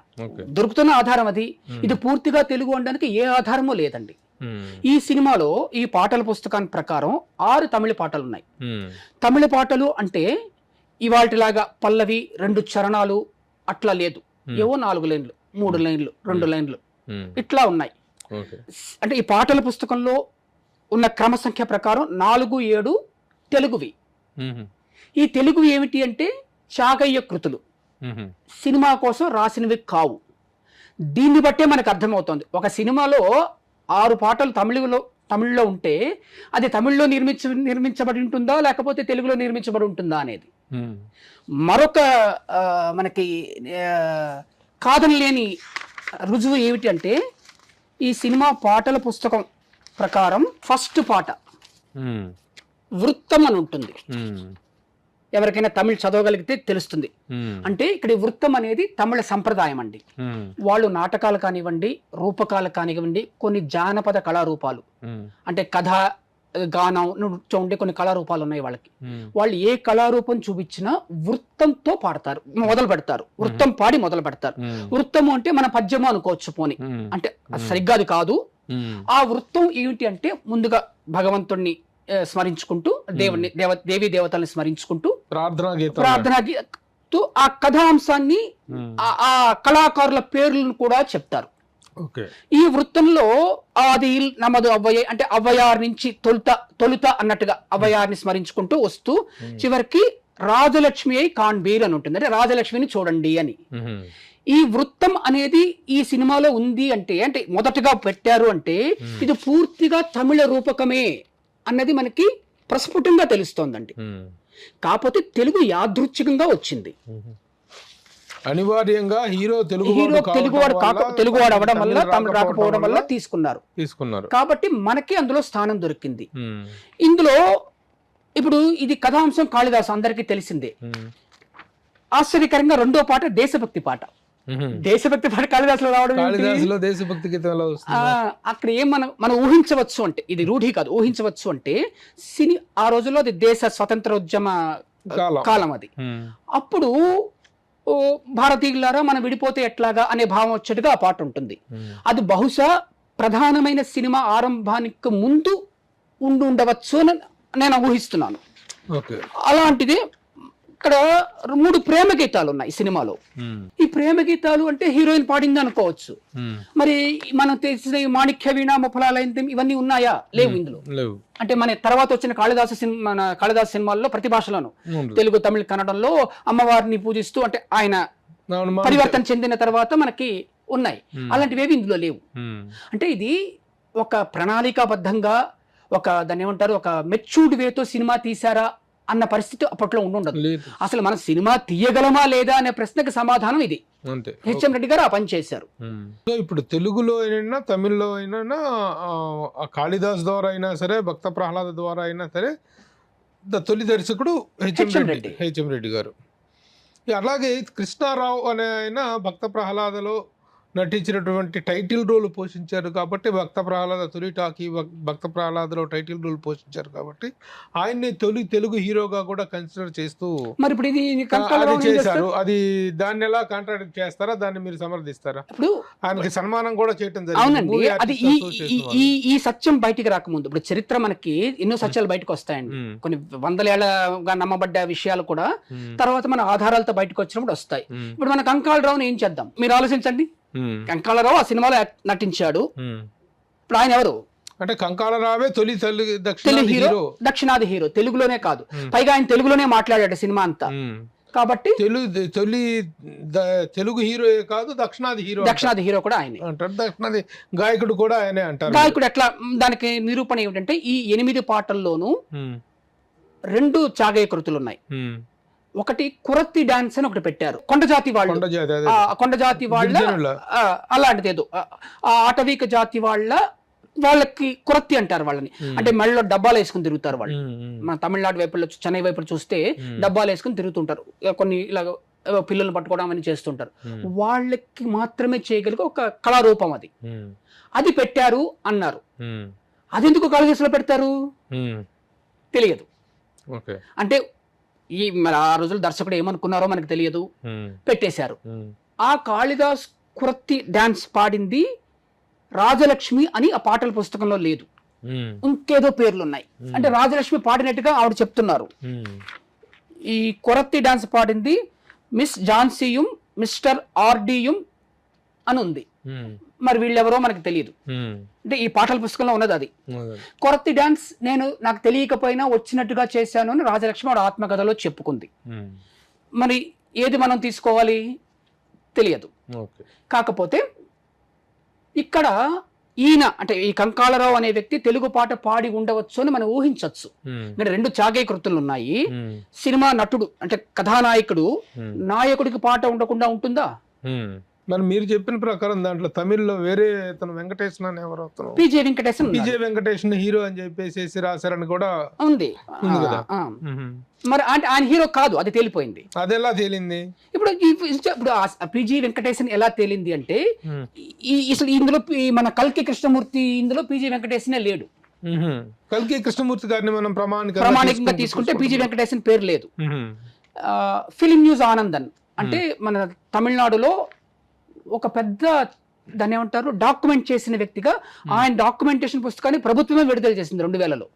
దొరుకుతున్న ఆధారం అది. ఇది పూర్తిగా తెలుగు అనడానికి ఏ ఆధారమూ లేదండి. ఈ సినిమాలో ఈ పాటల పుస్తకాన్ని ప్రకారం 6 తమిళ పాటలు ఉన్నాయి. తమిళ పాటలు అంటే ఇవాటిలాగా పల్లవి 2 చరణాలు అట్లా లేదు. ఏవో 4 లైన్లు, 3 లైన్లు, 2 లైన్లు ఇట్లా ఉన్నాయి. అంటే ఈ పాటల పుస్తకంలో ఉన్న క్రమ సంఖ్య ప్రకారం 4, 7 తెలుగువి. ఈ తెలుగు ఏమిటి అంటే చాగయ్య కృతులు, సినిమా కోసం రాసినవి కావు. దీన్ని బట్టే మనకు అర్థమవుతుంది ఒక సినిమాలో 6 పాటలు తమిళ్లో ఉంటే అది తమిళ్లో నిర్మించబడి ఉంటుందా లేకపోతే తెలుగులో నిర్మించబడి ఉంటుందా అనేది. మరొక మనకి కాదనలేని రుజువు ఏమిటి అంటే ఈ సినిమా పాటల పుస్తకం ప్రకారం ఫస్ట్ పాట వృత్తం అని ఉంటుంది. ఎవరికైనా తమిళ్ చదవగలిగితే తెలుస్తుంది. అంటే ఇక్కడ వృత్తం అనేది తమిళ సంప్రదాయం అండి. వాళ్ళు నాటకాలు కానివ్వండి, రూపకాలు కానివ్వండి, కొన్ని జానపద కళారూపాలు అంటే కథ, గానం, నృత్యం ఉండే కొన్ని కళారూపాలు ఉన్నాయి వాళ్ళకి. వాళ్ళు ఏ కళారూపం చూపించినా వృత్తంతో పాడతారు, మొదలు పెడతారు. వృత్తం పాడి మొదలు పెడతారు. వృత్తము అంటే మన పద్యము అనుకోవచ్చు పోని, అంటే సరిగ్గా అది కాదు. ఆ వృత్తం ఏమిటి అంటే ముందుగా భగవంతుణ్ణి స్మరించుకుంటూ దేవీ దేవతల్ని స్మరించుకుంటూ ప్రార్థన ఆ కథాంశాన్ని ఆ కళాకారుల పేర్లను కూడా చెప్తారు. ఈ వృత్తంలో అది నమదు అవ్వయ్య అంటే అవ్వయార్ నుంచి తొలుత అన్నట్టుగా అవ్వయార్ని స్మరించుకుంటూ వస్తూ చివరికి రాజలక్ష్మి అయి కాన్బీర్ అని ఉంటుంది. అంటే రాజలక్ష్మిని చూడండి అని. ఈ వృత్తం అనేది ఈ సినిమాలో ఉంది అంటే మొదటగా పెట్టారు అంటే ఇది పూర్తిగా తమిళ రూపకమే అన్నది మనకి ప్రస్ఫుటంగా తెలుస్తోందండి. కాకపోతే తెలుగు యాదృచ్ఛికంగా వచ్చింది. అనివార్యంగా హీరో తెలుగువాడు అవడం వల్ల తమిళ రాకపోవడం వల్ల తీసుకున్నారు. కాబట్టి మనకి అందులో స్థానం దొరికింది. ఇందులో ఇప్పుడు ఇది కథాంశం కాళిదాసు అందరికీ తెలిసిందే. ఆశ్చర్యకరంగా రెండో పాట దేశభక్తి పాట. దేశభక్తి పాట కాళిదాసులో రావడం, దేశభక్తి గీతంలో అక్కడ ఏం మనం ఊహించవచ్చు అంటే ఇది రూఢి కాదు, ఊహించవచ్చు అంటే ఆ రోజుల్లో అది దేశ స్వతంత్రోద్యమ కాలం అది. అప్పుడు భారతీయులారా మనం విడిపోతే ఎట్లాగా అనే భావం వచ్చేట్టుగా ఆ పాట ఉంటుంది. అది బహుశా ప్రధానమైన సినిమా ఆరంభానికి ముందు ఉండవచ్చు అని నేను ఊహిస్తున్నాను. అలాంటిది ఇక్కడ 3 ప్రేమ గీతాలు ఉన్నాయి ఈ సినిమాలో. ఈ ప్రేమ గీతాలు అంటే హీరోయిన్ పాడింది అనుకోవచ్చు. మరి మనం తెలిసిన మాణిక్య వీణ, ముఫలాలయంతం ఇవన్నీ ఉన్నాయా? లేవు ఇందులో. అంటే మన తర్వాత వచ్చిన కాళిదాసు సినిమాల్లో ప్రతి భాషలోను తెలుగు, తమిళ, కన్నడంలో అమ్మవారిని పూజిస్తూ అంటే ఆయన పరివర్తన చెందిన తర్వాత మనకి ఉన్నాయి. అలాంటివేవి ఇందులో లేవు. అంటే ఇది ఒక ప్రణాళికాబద్ధంగా దాన్ని ఏమంటారు ఒక మెచ్యూర్డ్ వేతో సినిమా తీశారా అన్న పరిస్థితి అప్పట్లో ఉండదు. అసలు మన సినిమా తీయగలమా లేదా అనే ప్రశ్నకు సమాధానం ఇది. హెచ్ఎం రెడ్డి గారు ఆ పని చేశారు. సో ఇప్పుడు తెలుగులో అయినా తమిళ్లో అయినా కాళిదాస్ ద్వారా అయినా సరే, భక్త ప్రహ్లాద ద్వారా అయినా సరే తొలి దర్శకుడు హెచ్ఎం రెడ్డి గారు. అలాగే కృష్ణారావు అనే ఆయన భక్త ప్రహ్లాదలో నటించినటువంటి టైటిల్ రోల్ పోషించారు కాబట్టి భక్త ప్రహ్లాద తొలి టాకీ భక్త ప్రహ్లాదలో టైటిల్ రోల్ పోషించారు కాబట్టి ఆయన్ని తొలి తెలుగు హీరోగా కూడా కన్సిడర్ చేస్తూ మరి ఇప్పుడు ఇది చేశారు. అది దాన్ని ఎలా కాంట్రాడిక్ట్ చేస్తారా? దాన్ని మీరు సమర్థిస్తారా? ఇప్పుడు ఆయనకి సన్మానం కూడా చేయటం జరిగింది. అది ఈ సత్యం బయటికి రాకముందు ఇప్పుడు చరిత్ర మనకి ఎన్నో సత్యాలు బయటకు వస్తాయండి. కొన్ని వందల ఏళ్ళగా నమ్మబడ్డ విషయాలు కూడా తర్వాత మన ఆధారాలతో బయటకు వచ్చినప్పుడు వస్తాయి. ఇప్పుడు మన కంకాళరావుని ఏం చేద్దాం మీరు ఆలోచించండి. కంకాళరావు ఆ సినిమాలో నటించాడు. ఇప్పుడు ఆయన ఎవరు? అంటే కంకాళరావే తొలి తెలుగు దక్షిణాది హీరో, హీరో. దక్షిణాది హీరో. తెలుగులోనే కాదు, పైగా ఆయన తెలుగులోనే మాట్లాడాడు సినిమా అంతా. కాబట్టి తెలుగు హీరో కాదు, దక్షిణాది హీరో. దక్షిణాది హీరో కూడా ఆయనే అంటారు. దక్షిణాది గాయకుడు కూడా ఆయనే అంటారు. గాయకుడు ఎట్లా? దానికి నిరూపణ ఏమిటంటే ఈ 8 పాటల్లోనూ 2 చాగయ్య కృతులు ఉన్నాయి. ఒకటి కురత్తి డాన్స్ అని ఒకటి పెట్టారు. కొండజాతి వాళ్ళు, కొండజాతి వాళ్ళ అలాంటిది ఏదో ఆటవిక జాతి వాళ్ళకి కురత్తి అంటారు వాళ్ళని. అంటే మెడలో డబ్బాలు వేసుకుని తిరుగుతారు వాళ్ళు. మన తమిళనాడు వైపులో, చెన్నై వైపు చూస్తే డబ్బాలు వేసుకుని తిరుగుతుంటారు. కొన్ని ఇలా పిల్లల్ని పట్టుకోవడం అని చేస్తుంటారు. వాళ్ళకి మాత్రమే చేయగలిగే ఒక కళారూపం అది. అది పెట్టారు అన్నారు. అది ఎందుకు కాళిదాసులో పెడతారు తెలియదు. అంటే మరి ఆ రోజులు దర్శకుడు ఏమనుకున్నారో మనకు తెలియదు, పెట్టేశారు. ఆ కాళిదాస్ కురత్తి డాన్స్ పాడింది రాజలక్ష్మి అని ఆ పాటల పుస్తకంలో లేదు, ఇంకేదో పేర్లు ఉన్నాయి. అంటే రాజలక్ష్మి పాడినట్టుగా ఆవిడ చెప్తున్నారు. ఈ కురత్తి డాన్స్ పాడింది మిస్ ఝాన్సీయం, మిస్టర్ ఆర్డియం అని ఉంది. మరి వీళ్ళెవరో మనకు తెలియదు. అంటే ఈ పాటల పుస్తకంలో ఉన్నది అది. కొరత్తి డాన్స్ నాకు తెలియకపోయినా వచ్చినట్టుగా చేశాను అని రాజలక్ష్మి ఆవిడ ఆత్మకథలో చెప్పుకుంది. మరి ఏది మనం తీసుకోవాలి తెలియదు. కాకపోతే ఇక్కడ ఈయన అంటే ఈ కంకాళరావు అనే వ్యక్తి తెలుగు పాట పాడి ఉండవచ్చు అని మనం ఊహించవచ్చు. ఇక్కడ 2 చాగయ్య కృతులు ఉన్నాయి. సినిమా నటుడు అంటే కథానాయకుడు, నాయకుడికి పాట ఉండకుండా ఉంటుందా? మరి మీరు చెప్పిన ప్రకారం దాంట్లో తమిళ్లో వేరే అతను వెంకటేశన్ అని ఎవరు, పిజే వెంకటేశన్, వెంకటేశన్ హీరో అని చెప్పేసి రాశారని కూడా ఉంది కదా. మరి అంటే ఆయన హీరో కాదు, అది తేలిపోయింది. అది ఎలా తేలింది? ఇప్పుడు పిజి వెంకటేశన్ ఎలా తేలింది అంటే అసలు ఇందులో మన కల్కి కృష్ణమూర్తి, ఇందులో పిజి వెంకటేశనే లేడు. కల్కి కృష్ణమూర్తి గారిని మనం ప్రామాణికంగా తీసుకుంటే పిజి వెంకటేశన్ పేరు లేదు. ఫిలిం న్యూస్ ఆనందన్ అంటే మన తమిళనాడులో ఒక పెద్ద దాన్ని ఏమంటారు డాక్యుమెంట్ చేసిన వ్యక్తిగా, ఆయన డాక్యుమెంటేషన్ పుస్తకాన్ని ప్రభుత్వమే విడుదల చేసింది 2000లో.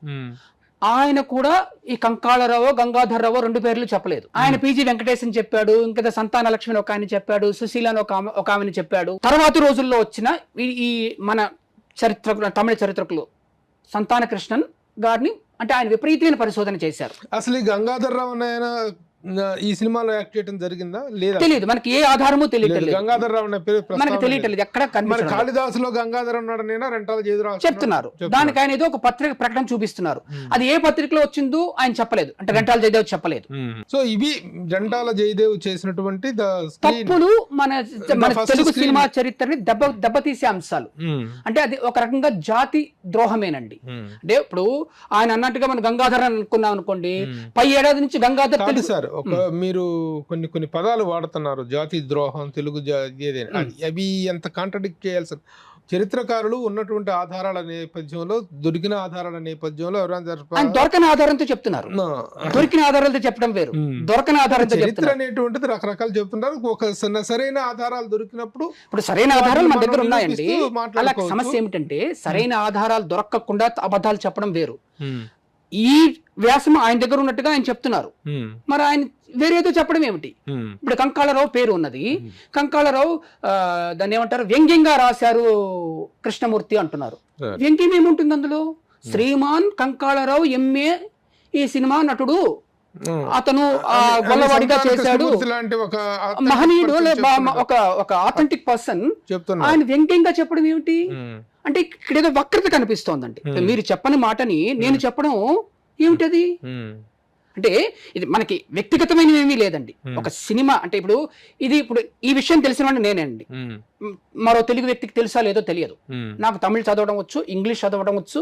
ఆయన కూడా ఈ కంకాళరావు, గంగాధర్రావు 2 పేర్లు చెప్పలేదు. ఆయన పిజి వెంకటేశన్ చెప్పాడు, ఇంకా సంతాన లక్ష్మి ఒక ఆయన చెప్పాడు, సుశీల అని ఒక ఆమెను చెప్పాడు. తర్వాత రోజుల్లో వచ్చిన ఈ మన తమిళ చరిత్రకులు సంతాన కృష్ణన్ గారిని అంటే ఆయన విపరీతమైన పరిశోధన చేశారు. అసలు ఈ గంగాధర్రావు ఈ సినిమాలో యాక్ట్ చేయడం జరిగిందా లేదా తెలియదు, మనకి ఏ ఆధారము తెలియదు. గంగాధర్రావు మనకి తెలియట్లేదు ఎక్కడ. కాళిదాసులో గంగాధర రెంటాల చెప్తున్నారు. దానికి ఆయన ఏదో ఒక పత్రిక ప్రకటన చూపిస్తున్నారు. అది ఏ పత్రికలో వచ్చిందో ఆయన చెప్పలేదు, అంటే రెంటాల జయదేవ్ చెప్పలేదు. సో ఇవి రెంటాల జయదేవ్ చేసినటువంటి తప్పులు మన తెలుగు సినిమా చరిత్రని దెబ్బతీసే అంశాలు. అంటే అది ఒక రకంగా జాతి ద్రోహమేనండి. అంటే ఇప్పుడు ఆయన అన్నట్టుగా మనం గంగాధర అనుకున్నాం అనుకోండి, పై ఏడాది నుంచి గంగాధర్ సార్ మీరు కొన్ని పదాలు వాడుతున్నారు, జాతి ద్రోహం, తెలుగు అవి ఎంత కాంట్రడిక్ట్ చేయాల్సిన. చరిత్రకారులు ఉన్నటువంటి ఆధారాల నేపథ్యంలో, దొరికిన ఆధారాల నేపథ్యంలో దొరకని ఆధారంతో చెప్తున్నారు. దొరికిన ఆధారాలతో చెప్పడం వేరు, దొరకని ఆధారంతో చరిత్ర అనేటువంటిది రకరకాలు చెప్తున్నారు. ఒక సరైన ఆధారాలు దొరికినప్పుడు, ఇప్పుడు సరైన ఆధారాలు మన దగ్గర ఉన్నాయండి. అలా సమస్య ఏమిటంటే సరైన ఆధారాలు దొరకకుండా అబద్ధాలు చెప్పడం వేరు. ఈ వ్యాసం ఆయన దగ్గర ఉన్నట్టుగా ఆయన చెప్తున్నారు, మరి ఆయన వేరేదో చెప్పడం ఏమిటి? ఇప్పుడు కంకాళరావు పేరు ఉన్నది, కంకాళరావు దాన్ని ఏమంటారు వ్యంగ్యంగా రాశారు కృష్ణమూర్తి అంటున్నారు. వ్యంగ్యం ఏముంటుంది అందులో? శ్రీమాన్ కంకాళరావు ఎంఏ ఈ సినిమా నటుడు, అతను గొల్లవాడిగా చేశాడు, మహనీయుడు, ఒక ఆథెంటిక్ పర్సన్. ఆయన వ్యంగ్యంగా చెప్పడం ఏమిటి అంటే ఇక్కడ ఏదో వక్రత కనిపిస్తోందండి. మీరు చెప్పని మాటని నేను చెప్పడం ఏమిటది? అంటే ఇది మనకి వ్యక్తిగతమైనవి ఏమీ లేదండి. ఒక సినిమా అంటే ఇప్పుడు ఈ విషయం తెలిసిన వాడిని నేనే అండి. మరో తెలుగు వ్యక్తికి తెలుసా లేదో తెలియదు. నాకు తమిళ్ చదవడం వచ్చు, ఇంగ్లీష్ చదవడం వచ్చు.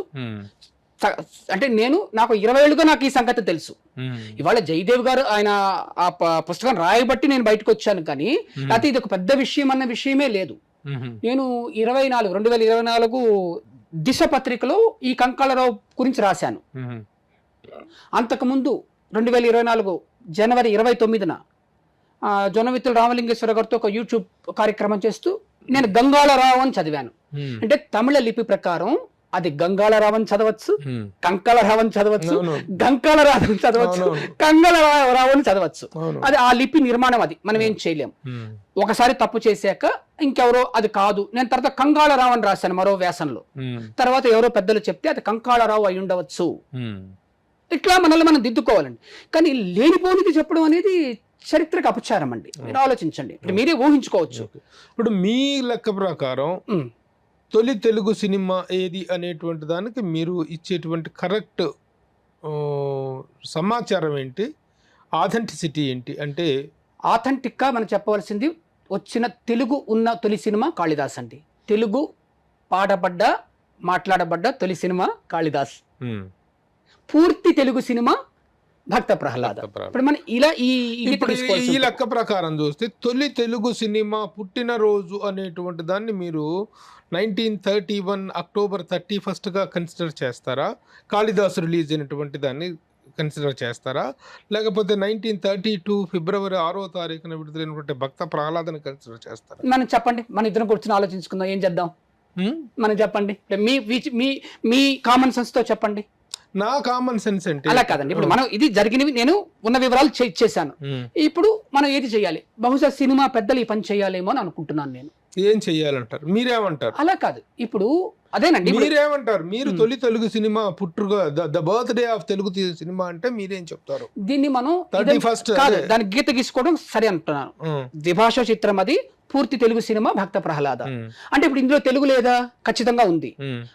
అంటే నాకు 20 ఏళ్ళుగా నాకు ఈ సంగతి తెలుసు. ఇవాళ జయదేవ్ గారు ఆయన ఆ పుస్తకం రాయబట్టి నేను బయటకు వచ్చాను, కానీ లేకపోతే ఇది ఒక పెద్ద విషయం అన్న విషయమే లేదు. నేను 2024 దిశ పత్రికలో ఈ కంకాళరావు గురించి రాశాను. అంతకుముందు 2024 జనవరి 29న జొన్నవిత్తుల రామలింగేశ్వర గారితో ఒక యూట్యూబ్ కార్యక్రమం చేస్తూ నేను గంగాళరావు అని చదివాను. అంటే తమిళ లిపి ప్రకారం అది గంగాళరావు అని చదవచ్చు, ఉమ్. కంకళరావు అని చదవచ్చు, అవును. గంకాళరావు అని చదవచ్చు, అవునవును. కంగళరావు అని చదవచ్చు. అవును. అది ఆ లిపి నిర్మాణం, అది మనం ఏం చేయలేం. ఉమ్. ఒకసారి తప్పు చేశాక ఇంకెవరో అది కాదు, నేను తర్వాత కంగాళరావు అని రాశాను మరో వ్యాసంలో, ఉమ్. తర్వాత ఎవరో పెద్దలు చెప్తే అది కంకాళరావు అయి ఉండవచ్చు. ఉమ్. ఇట్లా మనల్ని మనం దిద్దుకోవాలండి. కానీ లేనిపోనిది చెప్పడం అనేది చరిత్రకు అపచారం అండి. మీరు ఆలోచించండి, ఇప్పుడు మీరే ఊహించుకోవచ్చు. ఇప్పుడు మీ లెక్క ప్రకారం ఉమ్. తొలి తెలుగు సినిమా ఏది అనేటువంటి దానికి మీరు ఇచ్చేటువంటి కరెక్ట్ సమాచారం ఏంటి, ఆథెంటిసిటీ ఏంటి? అంటే ఆథెంటిక్ గా మనం చెప్పవలసింది, వచ్చిన తెలుగు ఉన్న తొలి సినిమా కాళిదాస్ అండి. తెలుగు పాడబడ్డ మాట్లాడబడ్డ తొలి సినిమా కాళిదాస్. ఉమ్. పూర్తి తెలుగు సినిమా భక్త ప్రహ్లాద. ఇప్పుడు మనం ఇలా ఇప్పుడు ఈ లెక్క ప్రకారం చూస్తే తొలి తెలుగు సినిమా పుట్టినరోజు అనేటువంటి దాన్ని మీరు 1931 అక్టోబర్ 31గా కన్సిడర్ చేస్తారా? కాళిదాసు రిలీజ్ అయినటువంటి దాన్ని కన్సిడర్ చేస్తారా? లేకపోతే 1932 ఫిబ్రవరి 6వ తారీఖున విడుదలైనటువంటి భక్త ప్రహ్లాదని కన్సిడర్ చేస్తారా? మనం చెప్పండి, మన ఇద్దరం కూర్చొని ఆలోచించుకుందాం, ఏం చేద్దాం మనం చెప్పండి. మీ మీ మీ కామన్ సెన్స్ తో చెప్పండి. నా కామన్ సెన్స్ అంటే అలా కాదండి, ఇప్పుడు మనం ఇది జరిగినవి నేను ఉన్న వివరాలు ఇచ్చేసాను. ఇప్పుడు మనం ఏది చేయాలి? బహుశా సినిమా పెద్దలు ఈ పని చేయాలేమో అని అనుకుంటున్నాను నేను. ఏం చెయ్యాలంటారు? మీరేమంటారు? అలా కాదు, ఇప్పుడు అదేనండి, మీరేమంటారు? మీరు తొలి తెలుగు సినిమా పుట్టుగా the birthday of Telugu cinema అంటే మీరేం చెప్తారు? దీన్ని మనం 31st కాదు, దాని గీత గీసుకోవడం సరే అంటున్నాను. ద్విభాషా చిత్రం, అది పూర్తి తెలుగు సినిమా భక్త ప్రహ్లాద. అంటే ఇప్పుడు ఇందులో తెలుగు లేదా? ఖచ్చితంగా ఉంది.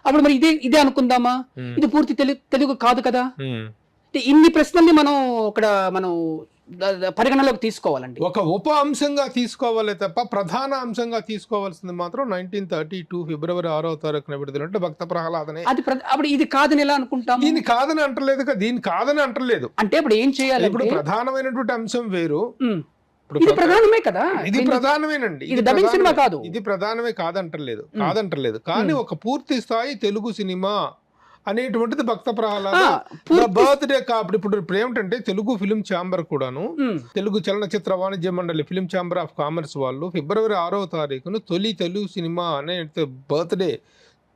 అప్పుడు మరి ఇదే అనుకుందామా? ఇది పూర్తి తెలుగు కాదు కదా. ఇన్ని ప్రశ్నల్ని మనం పరిగణలోకి తీసుకోవాలండి. ఒక ఉప అంశంగా తీసుకోవాలి తప్ప ప్రధాన అంశంగా తీసుకోవాల్సింది మాత్రం 1932 ఫిబ్రవరి 6వ తారీఖున విడుదలంటే భక్త ప్రహ్లాదనే. అది అప్పుడు ఇది కాదని ఎలా అనుకుంటాం? దీన్ని కాదని అంటలేదు, దీన్ని కాదని అంటలేదు. అంటే ఇప్పుడు ఏం చేయాలి? ఇప్పుడు ప్రధానమైనటువంటి అంశం వేరు, ఇది ప్రధానమే కదా. ఇది ప్రధానమేనండి, ఇది డబ్బింగ్ సినిమా కాదు, ఇది ప్రధానమే కాదంటలేదు. కానీ ఒక పూర్తి స్థాయి తెలుగు సినిమా అనేటువంటిది భక్త ప్రహ్లాద బర్త్డే కాబట్టి. ఇప్పుడు ఏమిటంటే తెలుగు ఫిలిం ఛాంబర్ కూడాను, తెలుగు చలనచిత్ర వాణిజ్య మండలి ఫిలిం ఛాంబర్ ఆఫ్ కామర్స్ వాళ్ళు ఫిబ్రవరి 6వ తారీఖున తొలి తెలుగు సినిమా అనే బర్త్డే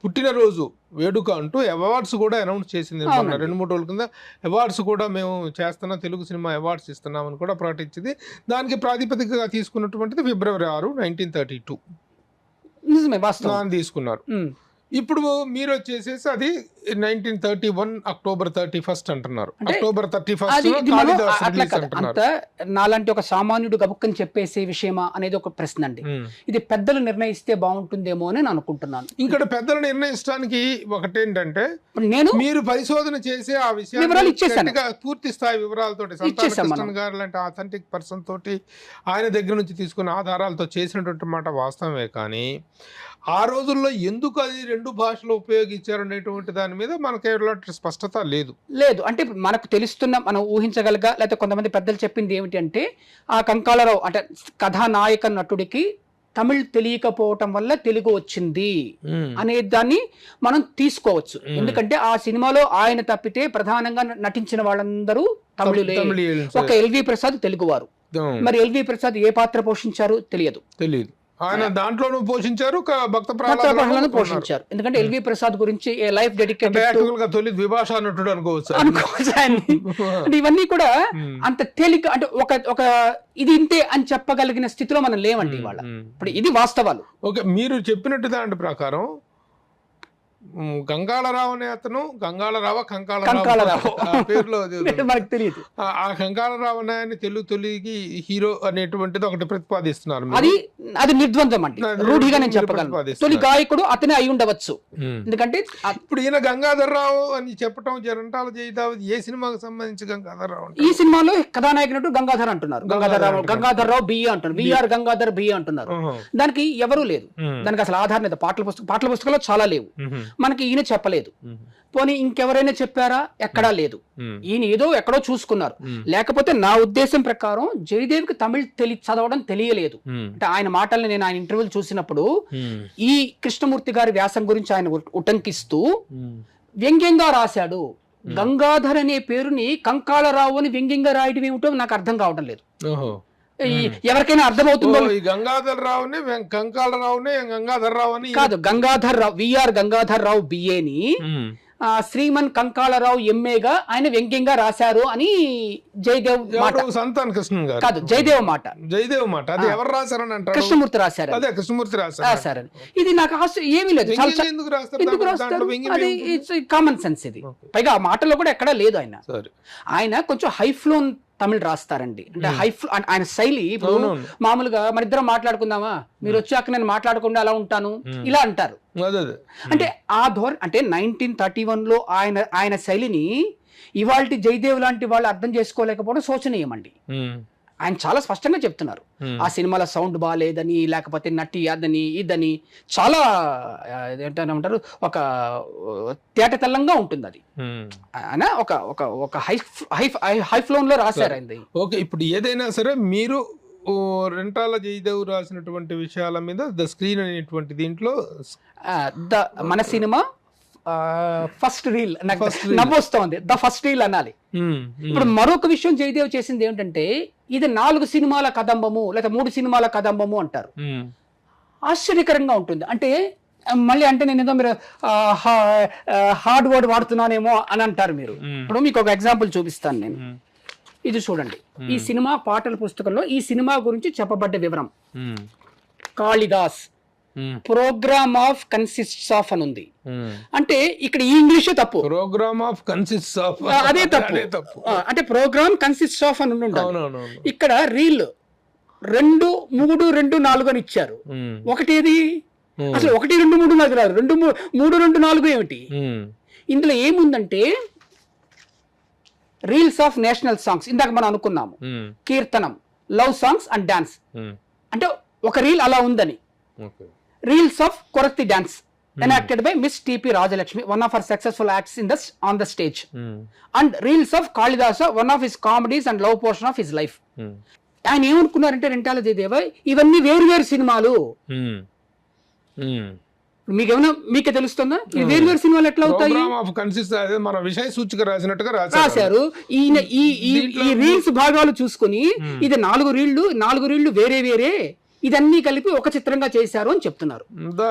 పుట్టినరోజు వేడుక అంటూ అవార్డ్స్ కూడా అనౌన్స్ చేసింది. 2-3 రోజుల కింద అవార్డ్స్ కూడా మేము చేస్తున్నాం, తెలుగు సినిమా అవార్డ్స్ ఇస్తున్నామని కూడా ప్రకటించింది. దానికి ప్రాతిపదికగా తీసుకున్నటువంటిది ఫిబ్రవరి 6, 1932 నిజమే, వాస్తవం తీసుకున్నారు. ఇప్పుడు మీరు వచ్చేసేసి అది 1931 అక్టోబర్ 31 అంటున్నారు. అక్టోబర్ 31 అంత నాలాంటి ఒక సామాన్యుడు గబుక్కని చెప్పేసే విషయమా అనేది ఒక ప్రశ్న అండి. ఇది పెద్దలు నిర్ణయిస్తే బాగుంటుందేమో అని నేను అనుకుంటున్నాను. ఇక్కడ పెద్దలు నిర్ణయించడానికి ఒకటేంటంటే, నేను మీరు పరిశోధన చేసి ఆ విషయాన్ని పూర్తి స్థాయి వివరాలతో సంతాన గారు లాంటి ఆథెంటిక్ పర్సన్ తోటి ఆయన దగ్గర నుంచి తీసుకున్న ఆధారాలతో చేసినటువంటి మాట వాస్తవమే. కానీ ఆ రోజుల్లో ఎందుకు అది 2 భాషలు ఉపయోగించారు అనేటువంటి దాని మీద మనకి ఎలాంటి స్పష్టత లేదు. అంటే మనకు తెలుస్తున్న, మనం ఊహించగలగా, లేకపోతే కొంతమంది పెద్దలు చెప్పింది ఏమిటి అంటే, ఆ కంకాళరావు అంటే కథానాయక నటుడికి తమిళ్ తెలియకపోవటం వల్ల తెలుగు వచ్చింది అనే దాన్ని మనం తీసుకోవచ్చు. ఎందుకంటే ఆ సినిమాలో ఆయన తప్పితే ప్రధానంగా నటించిన వాళ్ళందరూ తమిళులే. ఒక ఎల్వి ప్రసాద్ తెలుగువారు. మరి ఎల్వి ప్రసాద్ ఏ పాత్ర పోషించారు తెలియదు. ఆయన దాంట్లోనూ పోషించారు, భక్త ప్రహ్లాదను పోషించారు. ఎందుకంటే ఎల్వి ప్రసాద్ గురించి లైఫ్ డెడికేటెడ్ తొలి ద్విభాషా నటుడు అనుకోవచ్చు. అంటే ఇవన్నీ కూడా అంత తేలిక, అంటే ఒక ఇది ఇంతే అని చెప్పగలిగిన స్థితిలో మనం లేవండి ఇవాళ. ఇప్పుడు ఇది వాస్తవాలు. ఓకే, మీరు చెప్పినట్టు దాని ప్రకారం గంగాళరావు అనే అతను, కంకాళరావు పేరులో మనకు తెలియదు. ఆ కంకాళరావు అనే తొలికి హీరో అనేటువంటిది ఒకటి ప్రతిపాదిస్తున్నారు. అది నిర్ద్వంద్వం అండి, రూఢిగా నేను చెప్పగలను. తొలి గాయకుడు అతనే అయి ఉండవచ్చు. ఎందుకంటే ఇప్పుడు ఈయన గంగాధర్రావు అని చెప్పటం జరంటాల జయితావు ఏ సినిమాకి సంబంధించి గంగాధర్రావు? ఈ సినిమాలో కథానాయకుడు గంగాధర్ అంటున్నారు. గంగాధర్రావు బిఏ అంటున్నారు, బిఆర్ గంగాధర్ బిఏ అంటున్నారు. దానికి ఎవరూ లేదు, దానికి అసలు ఆధారం లేదు. పాటల పుస్తకాల్లో చాలా లేవు. మనకి ఈయన చెప్పలేదు. పోనీ ఇంకెవరైనా చెప్పారా? ఎక్కడా లేదు. ఈయన ఏదో ఎక్కడో చూసుకున్నారు. లేకపోతే నా ఉద్దేశం ప్రకారం జయదేవ్కి తమిళ్ చదవడం తెలియలేదు. అంటే ఆయన మాటల్ని నేను ఆయన ఇంటర్వ్యూలు చూసినప్పుడు ఈ కృష్ణమూర్తి గారి వ్యాసం గురించి ఆయన ఉటంకిస్తూ వ్యంగ్యంగా రాశాడు. గంగాధర్ అనే పేరుని కంకాళరావు అని వ్యంగ్యంగా రాయడం ఏమిటో నాకు అర్థం కావడం లేదు. ఎవరికైనా అర్థమవుతుందో ఈ గంగాధర్ రావుని కంకాలరావుని గంగాధర్ అని కాదు, గంగాధర్ రావు విఆర్ గంగాధర్ రావు బిఏని శ్రీమన్ కంకాళరావు ఎంఏగా ఆయన వ్యంగ్యంగా రాశారు అని జయదేవ్ మాట. సంతాన్ కృష్ణ గారు కాదు, జయదేవ్ మాట. జయదేవ్ మాట అది ఎవరు రాశారని అంటారు? కృష్ణమూర్తి రాశారు. అదే కృష్ణమూర్తి రాశారని. ఇది నాకు ఏమీ లేదు. ఎందుకు రాస్తారు? ఎందుకు రాస్తారు? అది కామన్ సెన్స్. ఇది పైగా ఆ మాటలో కూడా ఎక్కడా లేదు. ఆయన కొంచెం హై ఫ్లోన్ తమిళ్ రాస్తారండి. అంటే ఆయన శైలి ఇప్పుడు మామూలుగా మన ఇద్దరం మాట్లాడుకుందామా, మీరు వచ్చాక నేను మాట్లాడకుండా అలా ఉంటాను ఇలా అంటారు. అంటే ఆ అంటే 1931 లో ఆయన శైలిని ఇవాల్టి జయదేవ్ లాంటి వాళ్ళు అర్థం చేసుకోలేకపోవడం శోచనీయమండి. ఆయన చాలా స్పష్టంగా చెప్తున్నారు ఆ సినిమాల సౌండ్ బాగాలేదని, లేకపోతే నటి అదని ఇదని, చాలా ఏంటంటారు ఒక తేటతెల్లంగా ఉంటుంది అది. ఆయన ఒక హై ఫ్లోన్ లో రాశారు ఆయన. ఓకే, ఇప్పుడు ఏదైనా సరే మీరు రెంటాల జయదేవ్ రాసినటువంటి విషయాల మీద ద స్క్రీన్ అనేటువంటి దీంట్లో మన సినిమా ఫస్ట్ రీల్ నాకు నవ్వొస్తోంది. ద ఫస్ట్ రీల్ అనాలి. ఇప్పుడు మరొక విషయం జయదేవ్ చేసింది ఏమిటంటే, ఇది 4 సినిమాల కదంబము లేదా 3 సినిమాల కదంబము అంటారు. ఆశ్చర్యకరంగా ఉంటుంది. అంటే మళ్ళీ అంటే నేను ఏదో మీరు హార్డ్ వర్డ్ వాడుతున్నానేమో అని అంటారు మీరు. ఇప్పుడు మీకు ఒక ఎగ్జాంపుల్ చూపిస్తాను నేను. ఇది చూడండి, ఈ సినిమా పాటల పుస్తకంలో ఈ సినిమా గురించి చెప్పబడ్డ వివరం. Kalidas programme of consists of అని ఉంది. అంటే ఇక్కడ ఈ ఇంగ్లీషే తప్పు. ప్రోగ్రామ్ ఆఫ్ కన్సిస్ట్స్ ఆఫ్ అదే తప్పు. అంటే ప్రోగ్రామ్ కన్సిస్ట్స్ ఆఫ్ అని ఉండాలి. ఇక్కడ రీల్ 2, 3, 2, 4 అని ఇచ్చారు. ఒకటేది అసలు 1, 2, 3, 4 రాదు. 2, 3, 2, 4 ఏమిటి? ఇందులో ఏముందంటే రీల్స్ ఆఫ్ నేషనల్ సాంగ్స్ ఇందాక మనం అనుకున్నాము. కీర్తనం, లవ్ సాంగ్స్ అండ్ డాన్స్. అంటే ఒక రీల్ అలా ఉందని. Reels of Koratti dance enacted by Miss T.P. Rajalakshmi, one of her successful acts on the stage. And reels of Kalidasa, one of his comedies and love portion of his life. ఆయన ఏమనుకున్నారంటే రెంటాల జయదేవ ఇవన్నీ వేరు సినిమాలు. మీకే తెలుస్తుందా వేరు సినిమాలు ఎట్లా అవుతాయి? మన విషయ సూచిక రాసినట్టుగా రాశారు. ఈయన ఈ రీల్స్ భాగాలు చూసుకుని ఇది 4 రీళ్లు వేరే ఇదన్నీ కలిపి ఒక చిత్రంగా చేశారు అని చెప్తున్నారు.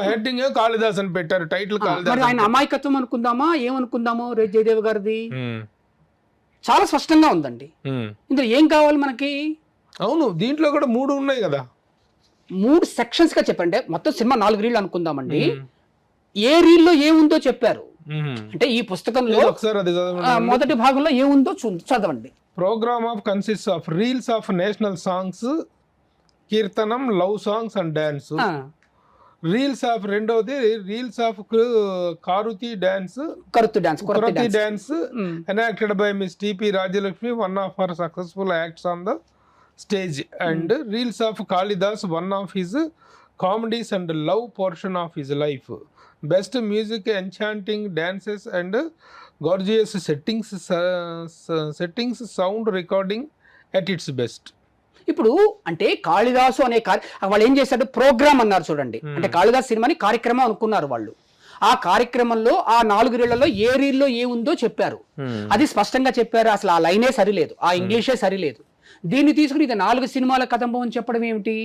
హెడ్డింగ్ కాళిదాస్ అని పెట్టారు, టైటిల్ కాళిదాస్. మరి ఆయన అమాయకత్వం అనుకుందామా ఏమనుకుందామో జయదేవ్ గారిది చాలా స్పష్టంగా ఉందండి. ఇందులో ఏం కావాలి మనకి? అవును, దీంట్లో కూడా 3 ఉన్నాయి కదా. 3 సెక్షన్స్ గా చెప్పండి. మొత్తం సినిమా 4 రీళ్లు అనుకుందామండి. ఏ రీల్లో ఏముందో చెప్పారు. అంటే ఈ పుస్తకంలో మొదటి భాగంలో ఏముందో చదవండి. Program of consists of reels of national songs, కీర్తనం, love songs and dance. Reels of రెండవది రీల్స్ ఆఫ్ కారుతి dance enacted by miss T P Rajalakshmi, one of her successful acts on the stage. And reels of Kalidas, one of his comedies and love portion of his life. Best music, enchanting dances and gorgeous settings, sound recording at its best. ఇప్పుడు అంటే కాళిదాసు అనే వాళ్ళు ఏం చేశారు, ప్రోగ్రామ్ అన్నారు చూడండి. అంటే కాళిదాస్ సినిమాని కార్యక్రమం అనుకున్నారు వాళ్ళు. ఆ కార్యక్రమంలో ఆ 4 రీళ్లలో ఏ రీల్లో ఏముందో చెప్పారు. అది స్పష్టంగా చెప్పారు. అసలు ఆ లైనే సరిలేదు, ఆ ఇంగ్లీషే సరిలేదు. దీన్ని తీసుకుని ఇది 4 సినిమాల కదంబం అని చెప్పడం ఏమిటి?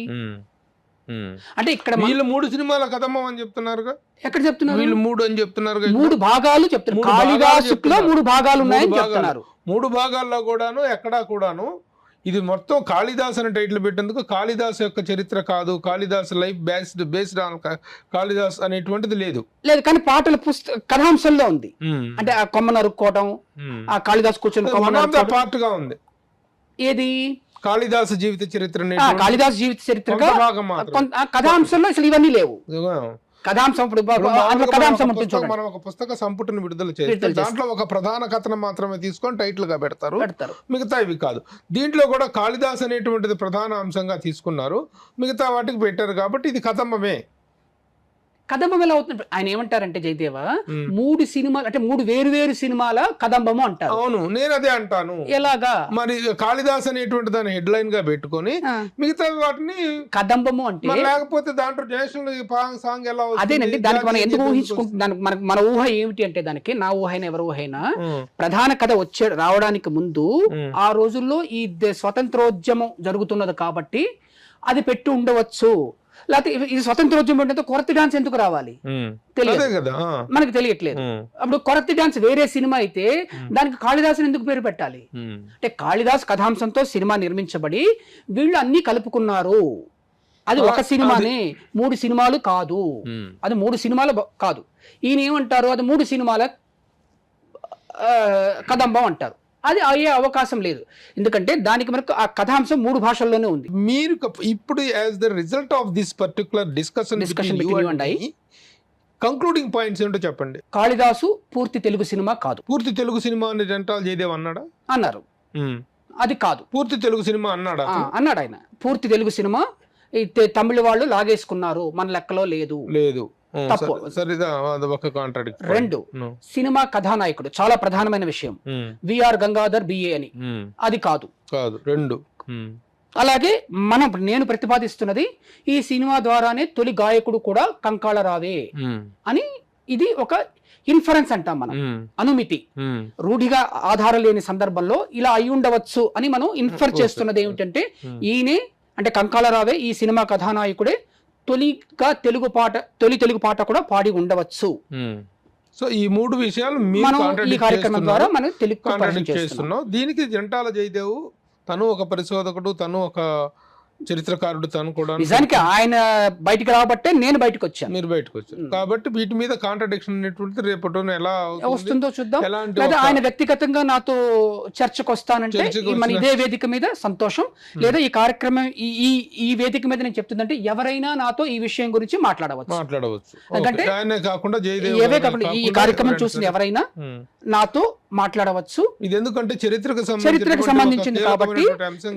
అంటే ఇక్కడ వీళ్ళు 3 సినిమాల కదంబం అని చెప్తున్నారుగా. ఎక్కడ చెప్తున్నారు? వీళ్ళు 3 అని చెప్తున్నారు. 3 భాగాలు చెప్తున్నారు. కాళిదాసులో 3 భాగాలు ఉన్నాయని చెప్తున్నారు. 3 భాగాల్లో కూడాను ఎక్కడా కూడాను ఇది మొత్తం కాళిదాస్ అని టైటిల్ పెట్టేందుకు కాళిదాస్ యొక్క చరిత్ర కాదు, Kalidas life based on Kalidas అనేటువంటిది లేదు. కానీ పాటల కథాంశంలో ఉంది. అంటే ఆ కొమ్మ నరుక్కోవడం, ఆ కాళిదాస్ కూర్చొని పార్ట్ గా ఉంది. ఏది కాళిదాస్ జీవిత చరిత్ర, కాళిదాస్ జీవిత చరిత్ర కథాంశంలో అసలు ఇవన్నీ లేవు. కథాంశం మనం ఒక పుస్తక సంపుటిని విడుదల చేస్తే దాంట్లో ఒక ప్రధాన కథను మాత్రమే తీసుకొని టైటిల్ గా పెడతారు, మిగతా ఇవి కాదు. దీంట్లో కూడా కాళిదాస్ అనేటువంటిది ప్రధాన అంశంగా తీసుకున్నారు, మిగతా వాటికి పెట్టారు. కాబట్టి ఇది కదంబమే. కదంబం ఎలా అవుతుంది? ఆయన ఏమంటారంటే జయదేవ, 3 సినిమాలు అంటే 3 వేరు సినిమాల కదంబము అంటారు. అవును, నేను అదే అంటాను. ఎలాగా మరి కాళిదాస్ అనేటువంటి దాన్ని హెడ్ లైన్ గా పెట్టుకొని మిగతా వాటిని కదంబము అంటే, లేకపోతే దాంట్లో నేషనల్ సాంగ్ ఎలా అదేనండి. దానికి మనం ఎందుకు ఊహించుకుంటున్నాం? మన ఊహ ఏమిటి అంటే, దానికి నా ఊహ అయినా ఎవరి ఊహ అయినా, ప్రధాన కథ రావడానికి ముందు ఆ రోజుల్లో ఈ స్వతంత్రోద్యమం జరుగుతున్నది కాబట్టి అది పెట్టి ఉండవచ్చు. లేకపోతే ఇది స్వతంత్రోద్యమం అంటే కొరత డాన్స్ ఎందుకు రావాలి తెలియదు కదా, మనకి తెలియట్లేదు. అప్పుడు కొరత డాన్స్ వేరే సినిమా అయితే దానికి కాళిదాసుని ఎందుకు పేరు పెట్టాలి? అంటే కాళిదాస్ కథాంశంతో సినిమా నిర్మించబడి వీళ్ళు అన్ని కలుపుకున్నారు. అది ఒక సినిమానే, 3 సినిమాలు కాదు. అది 3 సినిమాలు కాదు. ఈయన ఏమంటారు, అది 3 సినిమాల కదంబం అంటారు. అది అయ్యే అవకాశం లేదు. ఎందుకంటే దానికి మనకు ఆ కథాంశం 3 భాషల్లోనే ఉంది. మీరు ఇప్పుడు as the result of this particular discussion concluding points ఏంటో చెప్పండి. కాళిదాసు పూర్తి తెలుగు సినిమా కాదు. పూర్తి తెలుగు సినిమా అని జంటాల్ జయదేవ్ అన్నాడా? అన్నారు. అది కాదు. పూర్తి తెలుగు సినిమా అన్నాడా? అన్నాడు ఆయన. పూర్తి తెలుగు సినిమా తమిళ వాళ్ళు లాగేసుకున్నారు, మన లెక్కలో లేదు. తప్పు. 2 సినిమా కథానాయకుడు చాలా ప్రధానమైన విషయం. విఆర్ గంగాధర్ బిఏ అని, అది కాదు. 2 అలాగే నేను ప్రతిపాదిస్తున్నది ఈ సినిమా ద్వారానే తొలి గాయకుడు కూడా కంకాళ రావే అని. ఇది ఒక ఇన్ఫరెన్స్ అంటాం మనం, అనుమితి. రూఢిగా ఆధారం లేని సందర్భంలో ఇలా అయి ఉండవచ్చు అని మనం ఇన్ఫర్ చేస్తున్నది ఏమిటంటే, ఈయనే అంటే కంకాళ రావే ఈ సినిమా కథానాయకుడే తొలి తెలుగు పాట కూడా పాడి ఉండవచ్చు. సో ఈ 3 విషయాలు ఈ కార్యక్రమం ద్వారా మనం తెలుగు చేస్తున్నాం. దీనికి జంటాల జయదేవ్ తను ఒక పరిశోధకుడు, తను ఒక చరిత్రకారుడు, తను కూడా నిజానికి ఆయన బయటికి రాబట్టే నేను బయటకు వచ్చాను, మీరు బయటకు వచ్చారు. కాబట్టి వీటి మీద కాంట్రడిక్షన్ అనేటువంటిది రేపటి ఎలా వస్తుందో చూద్దాం. లేదా ఆయన వ్యక్తిగతంగా నాతో చర్చకు వస్తానంటే మన ఇదే వేదిక మీద సంతోషం. లేదా ఈ కార్యక్రమం ఈ వేదిక మీద నేను చెప్తుందంటే ఎవరైనా నాతో ఈ విషయం గురించి మాట్లాడవచ్చు. ఎందుకంటే ఏవే కాకుండా ఈ కార్యక్రమం చూసిన ఎవరైనా నాతో మాట్లాడవచ్చు. ఇది ఎందుకంటే చరిత్రకు సంబంధించింది కాబట్టి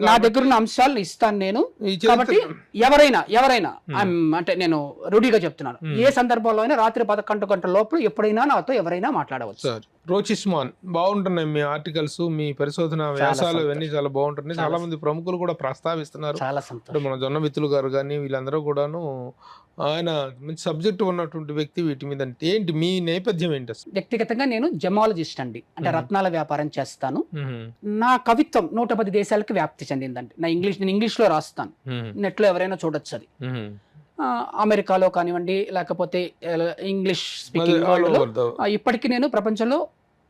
నా దగ్గర ఉన్న అంశాలను ఇస్తాను నేను. కాబట్టి ఎవరైనా అంటే నేను రూఢిగా చెప్తున్నాను, ఏ సందర్భంలో అయినా రాత్రి 11 గంటల లోపల ఎప్పుడైనా నాతో ఎవరైనా మాట్లాడవచ్చు. రోచిస్మాన్ బాగుంటున్నాయి మీ ఆర్టికల్స్, మీ పరిశోధన వ్యాసాలు ఇవన్నీ చాలా బాగుంటున్నాయి. చాలా మంది ప్రముఖులు కూడా ప్రస్తావిస్తున్నారు. చాలా సంతోషం. మన జొన్న మిత్రులు గారు కానీ వీళ్ళందరూ కూడాను ఆయన మంచి సబ్జెక్ట్ ఉన్నటువంటి వ్యక్తి. వీటి మీద ఏంటి మీ నేపథ్యం ఏంటి అసలు? వ్యక్తిగతంగా నేను జమాలజిస్ట్ అండి, అంటే రత్నాల వ్యాపారం చేస్తాను. నా కవిత్వం 110 దేశాలకు వ్యాప్తి చెందిందండి. నేను ఇంగ్లీష్ లో రాస్తాను, నెట్ లో ఎవరైనా చూడొచ్చు. అది అమెరికాలో కానివ్వండి, లేకపోతే ఇంగ్లీష్ స్పీకింగ్ వరల్డ్ లో ఇప్పటికీ నేను ప్రపంచంలో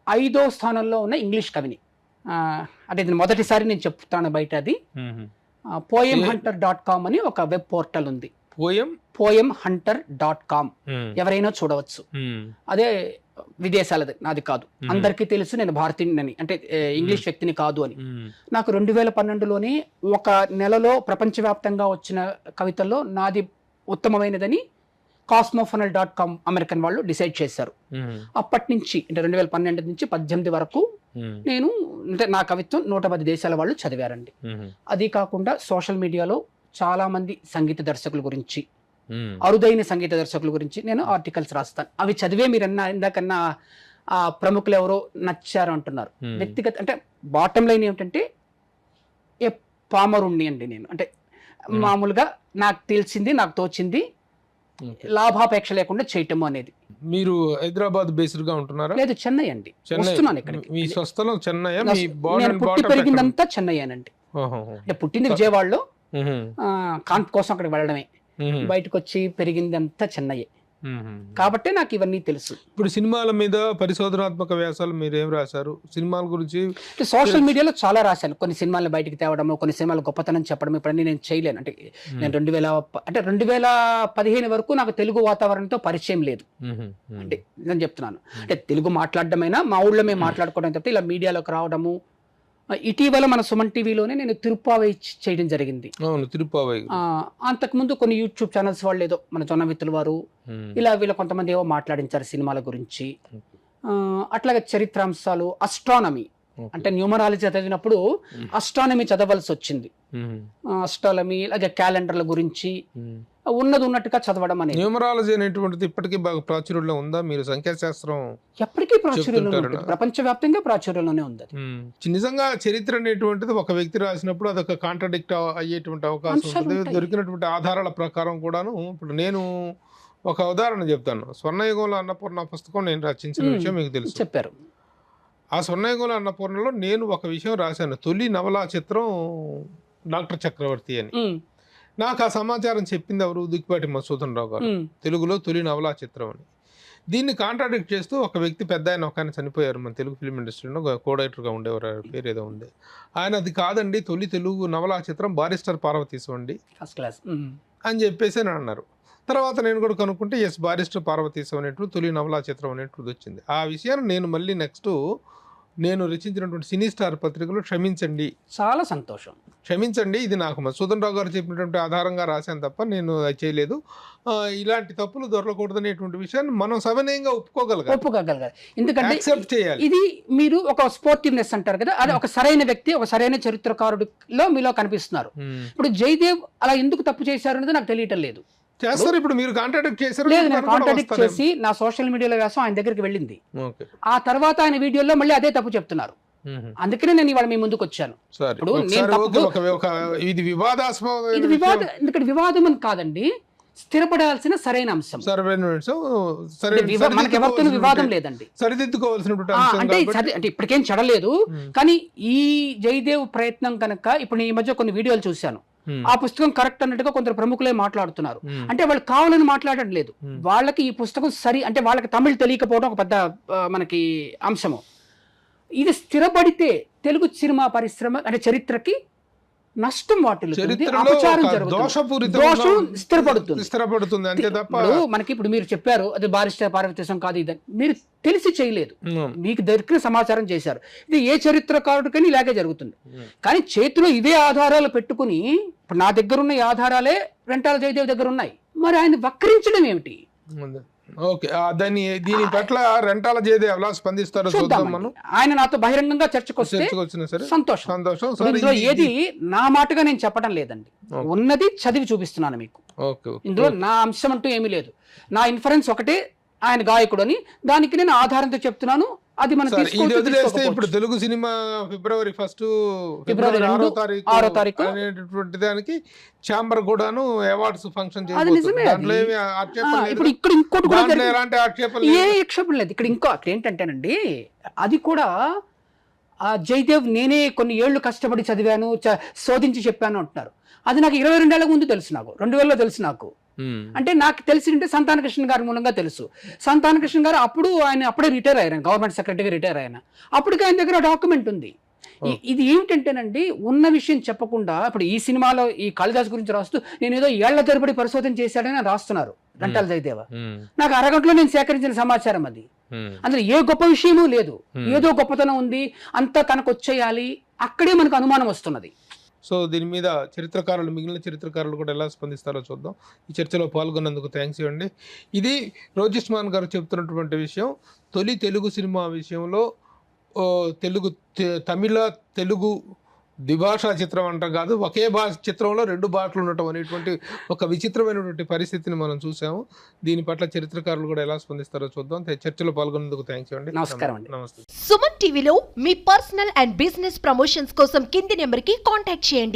5వ స్థానంలో ఉన్న ఇంగ్లీష్ కవిని. అంటే ఇది మొదటిసారి నేను చెప్తాను బయట. అది poemhunter.com అని ఒక వెబ్ పోర్టల్ ఉంది. poemhunter.com ఎవరైనా చూడవచ్చు. అదే విదేశాలది, నాది కాదు. అందరికీ తెలుసు నేను భారతీయుని, అంటే ఇంగ్లీష్ వ్యక్తిని కాదు అని. నాకు 2012లోనే ఒక నెలలో ప్రపంచవ్యాప్తంగా వచ్చిన కవితల్లో నాది ఉత్తమమైనదని cosmophonal.com అమెరికన్ వాళ్ళు డిసైడ్ చేశారు. అప్పటి నుంచి అంటే 2012 నుంచి 2018 వరకు నేను అంటే నా కవిత్వం 110 దేశాల వాళ్ళు చదివారండి. అది కాకుండా సోషల్ మీడియాలో చాలా మంది సంగీత దర్శకుల గురించి, అరుదైన సంగీత దర్శకుల గురించి నేను ఆర్టికల్స్ రాస్తాను. అవి చదివే మీరు ఇందాకన్నా ఆ ప్రముఖులు ఎవరో నచ్చారు అంటున్నారు. వ్యక్తిగత అంటే బాటమ్ లైన్ ఏమిటంటే పామరుణ్ణి అండి నేను. అంటే మామూలుగా నాకు తెలిసింది, నాకు తోచింది, లాభాపేక్ష లేకుండా చేయటము అనేది. మీరు హైదరాబాద్ బేస్డ్ గా ఉంటున్నారా? లేదు, చెన్నై అండి. వస్తున్నాను ఇక్కడ. మీ స్వస్థలం చెన్నై? నేను పుట్టి పెరిగిందంతా చెన్నైయేనండి. అంటే పుట్టింది విజయవాడలో, కాన్పు కోసం అక్కడికి వెళ్ళడమే. బయటకు వచ్చి పెరిగిందంతా చెన్నయ్యే. కాబట్టి నాకు ఇవన్నీ తెలుసు. ఇప్పుడు సినిమాల మీద పరిశోధనాత్మక వ్యాసాలు మీరు ఏం రాశారు? సినిమాల గురించి సోషల్ మీడియాలో చాలా రాశాను. కొన్ని సినిమాలను బయటికి తేవడము, కొన్ని సినిమాలు గొప్పతనం చెప్పడం ఇప్పుడన్నీ నేను చేయలేను. అంటే నేను 2015 వరకు నాకు తెలుగు వాతావరణంతో పరిచయం లేదు. అంటే నేను చెప్తున్నాను, అంటే తెలుగు మాట్లాడడమైనా మా ఊళ్ళో మేము మాట్లాడుకోవడం తప్ప ఇలా మీడియాలోకి రావడము. ఇటీవల మన సుమన్ టీవీలోనే నేను తిరుప్పావై చేయడం జరిగింది. అంతకుముందు కొన్ని యూట్యూబ్ ఛానల్స్ వాళ్ళు ఏదో మన జొన్న మిత్రుల వారు ఇలా వీళ్ళ కొంతమంది ఏవో మాట్లాడించారు సినిమాల గురించి. అట్లాగే చరిత్రాంశాలు, అస్ట్రానమీ అంటే న్యూమరాలజీ చదివినప్పుడు అస్ట్రానమీ చదవాల్సి వచ్చింది. అస్ట్రానమీ అలాగే క్యాలెండర్ల గురించి ఉన్నది ఉన్నట్టుగా చదవడం అనేది న్యూమరాలజీ అనేటువంటిది ఇప్పటికీ బాగా ప్రాచుర్యంలో ఉందా? మీరు సంఖ్యాశాస్త్రం ఎప్పటికీ ప్రాచుర్యంలో చెప్తుంటారు ఉంటుంది, ప్రపంచవ్యాప్తంగా ప్రాచుర్యంలోనే ఉంది అది. నిజంగా చరిత్ర అనేటువంటిది ఒక వ్యక్తి రాసినప్పుడు అదొక కాంట్రడిక్ట్ అయ్యేటువంటి అవకాశం అంశాలు ఉంటుంది. ఉంటాయి. దొరికినటువంటి ఆధారాల ప్రకారం కూడాను. ఇప్పుడు నేను ఒక ఉదాహరణ చెప్తాను. స్వర్ణయుగంలో అన్నపూర్ణ పుస్తకం నేను రచించిన విషయం మీకు తెలుసు. చెప్పారు. ఆ స్వర్ణయుగంలో అన్నపూర్ణలో నేను ఒక విషయం రాశాను. తొలి నవలా చిత్రం డాక్టర్ చక్రవర్తి అని. నాకు ఆ సమాచారం చెప్పింది ఎవరు? దుక్కిపాటి మధుసూదన్ రావు గారు. తెలుగులో తొలి నవలా చిత్రం అని. దీన్ని కాంట్రాడిక్ట్ చేస్తూ ఒక వ్యక్తి పెద్ద ఆయన ఒక ఆయన చనిపోయారు మన తెలుగు ఫిల్మ్ ఇండస్ట్రీలో, కోడైటర్గా ఉండేవారు, పేరు ఏదో ఉంది. ఆయన అది కాదండి తొలి తెలుగు నవలా చిత్రం బారిస్టర్ పార్వతీశం అండి ఫస్ట్ క్లాస్ అని చెప్పేసి అని అన్నారు. తర్వాత నేను కూడా కనుక్కుంటే ఎస్ బారిస్టర్ పార్వతీశం అనేటువంటి తొలి నవలా చిత్రం అనేటువంటిది వచ్చింది. ఆ విషయాన్ని నేను మళ్ళీ నెక్స్ట్ నేను రచించినటువంటి సినీ స్టార్ పత్రికలో క్షమించండి, చాలా సంతోషం, క్షమించండి, ఇది నాకు మధుసూదన్ రావు గారు చెప్పినటువంటి ఆధారంగా రాశాను తప్ప నేను అది చేయలేదు, ఇలాంటి తప్పులు దొరకకూడదనేటువంటి విషయాన్ని మనం సవినయంగా ఒప్పుకోగలగాలి. ఎందుకంటే యాక్సెప్ట్ చేయాలి. ఇది మీరు ఒక స్పోర్టివ్నెస్ అంటారు కదా, అది ఒక సరైన వ్యక్తి, ఒక సరైన చరిత్రకారుడిలో మీలో కనిపిస్తున్నారు. ఇప్పుడు జయదేవ్ అలా ఎందుకు తప్పు చేశారు అనేది నాకు తెలియటం లేదు. చేస్తారు. ఇప్పుడు మీరు కాంట్రాడిక్ట్ చేశారు. లేదు, నేను కాంట్రాడిక్ట్ చేసి నా సోషల్ మీడియాలో వేసాం, ఆయన దగ్గరికి వెళ్ళింది. ఆ తర్వాత ఆయన వీడియోలో మళ్ళీ అదే తప్పు చెప్తున్నారు. అందుకనే నేను ఇవాళ మీ ముందుకు వచ్చాను. ఇప్పుడు ఇది వివాదాస్పద, ఇది వివాదం, ఎందుకంటే వివాదం అని కాదండి, స్థిరపడాల్సిన సరైన అంశం. మనకి ఎవరితో వివాదం లేదండి, సరిదిద్దుకోవాల్సినటువంటి అంటే ఇప్పటికేం చెడలేదు. కానీ ఈ జయదేవ్ ప్రయత్నం కనుక ఇప్పుడు నేను ఈ మధ్య కొన్ని వీడియోలు చూశాను, ఆ పుస్తకం కరెక్ట్ అన్నట్టుగా కొందరు ప్రముఖులే మాట్లాడుతున్నారు. అంటే వాళ్ళు కావాలని మాట్లాడడం లేదు, వాళ్ళకి ఈ పుస్తకం సరి, అంటే వాళ్ళకి తమిళ్ తెలియకపోవడం ఒక పెద్ద మనకి అంశము. ఇది స్థిరపడితే తెలుగు సినిమా పరిశ్రమ అంటే చరిత్రకి నష్టం వాటిల్లుతుంది, అపచారం జరుగుతుంది, దోషం స్థిరపడుతుంది అంతే తప్ప. మనకి ఇప్పుడు మీరు చెప్పారు అది బారిస్టర్ పార్వతీశం కాదు, ఇదని మీరు తెలిసి చేయలేదు, మీకు దొరికిన సమాచారం చేశారు. ఇది ఏ చరిత్రకారుడికైనా ఇలాగే జరుగుతుంది. కానీ చేతిలో ఇవే ఆధారాలు పెట్టుకుని, ఇప్పుడు నా దగ్గర ఉన్న ఈ ఆధారాలే రెంటాల జయదేవ్ దగ్గర ఉన్నాయి, మరి ఆయన వక్రించడం ఏమిటి? ఓకే, దీని పట్ల రెంటాల జయదేవ్ ఎలా స్పందిస్తారో చూద్దాం మనం. ఆయన నాతో బహిరంగంగా చర్చకు వస్తే సంతోషం. ఇందులో ఏది నా మాటగా నేను చెప్పడం లేదండి, ఉన్నది చదివి చూపిస్తున్నాను మీకు. ఇందులో నా అంశం అంటూ ఏమీ లేదు, నా ఇన్ఫరెన్స్ ఒకటే, ఆయన గాయకుడు అని, దానికి నేను ఆధారంతో చెప్తున్నాను. అది మనకి ఇప్పుడు తెలుగు సినిమా ఫిబ్రవరి 6 తారీఖు అనేటటువంటి దానికి ఛాంబర్ కూడాను అవార్డ్స్ ఫంక్షన్ ఇప్పుడు ఇక్కడ ఇంకోటి కూడా ఏ ఆక్షేపం లేదు. ఇక్కడ ఇంకో అక్కడ ఏంటంటేనండి, అది కూడా జయదేవ్ నేనే కొన్ని ఏళ్లు కష్టపడి చదివాను, శోధించి చెప్పాను అంటున్నారు. అది నాకు 22 ఏళ్ల ముందు తెలుసు, నాకు 2000లో తెలుసు. నాకు అంటే నాకు తెలిసింటే సంతాన కృష్ణ గారి మూలంగా తెలుసు. సంతాన కృష్ణ గారు అప్పుడే రిటైర్ అయ్యారు, గవర్నమెంట్ సెక్రటరీగా రిటైర్ అయినా. అప్పటికి ఆయన దగ్గర డాక్యుమెంట్ ఉంది. ఇది ఏమిటంటేనండి, ఉన్న విషయం చెప్పకుండా ఇప్పుడు ఈ సినిమాలో ఈ కాళిదాస్ గురించి రాస్తూ నేను ఏదో ఏళ్ల తరబడి పరిశోధన చేశాడని రాస్తున్నారు రెంటాల జయదేవ. నాకు అరగంటలో నేను సేకరించిన సమాచారం అది. అందులో ఏ గొప్ప విషయమూ లేదు, ఏదో గొప్పతనం ఉంది, అంతా తనకు వచ్చేయాలి, అక్కడే మనకు అనుమానం వస్తున్నది. సో దీని మీద మిగిలిన చరిత్రకారులు కూడా ఎలా స్పందిస్తారో చూద్దాం. ఈ చర్చలో పాల్గొన్నందుకు థ్యాంక్స్ ఇవ్వండి. ఇది రోజుస్మాన్ గారు చెప్తున్నటువంటి విషయం. తొలి తెలుగు సినిమా విషయంలో తమిళ తెలుగు ద్విభాషా చిత్రం అంట కాదు, ఒకే చిత్రంలో 2 భాషలు ఉండటం అనేటువంటి ఒక విచిత్రమైనటువంటి పరిస్థితిని మనం చూసాము. దీని పట్ల చరిత్రకారులు కూడా ఎలా స్పందిస్తారో చూద్దాం. చర్చలో పాల్గొన్నందుకు థ్యాంక్స్ అండి. నమస్కారం. సుమన్ టీవీలో మీ పర్సనల్ అండ్ బిజినెస్ ప్రమోషన్స్ కోసం కింది నెంబర్కి కాంటాక్ట్ చేయండి.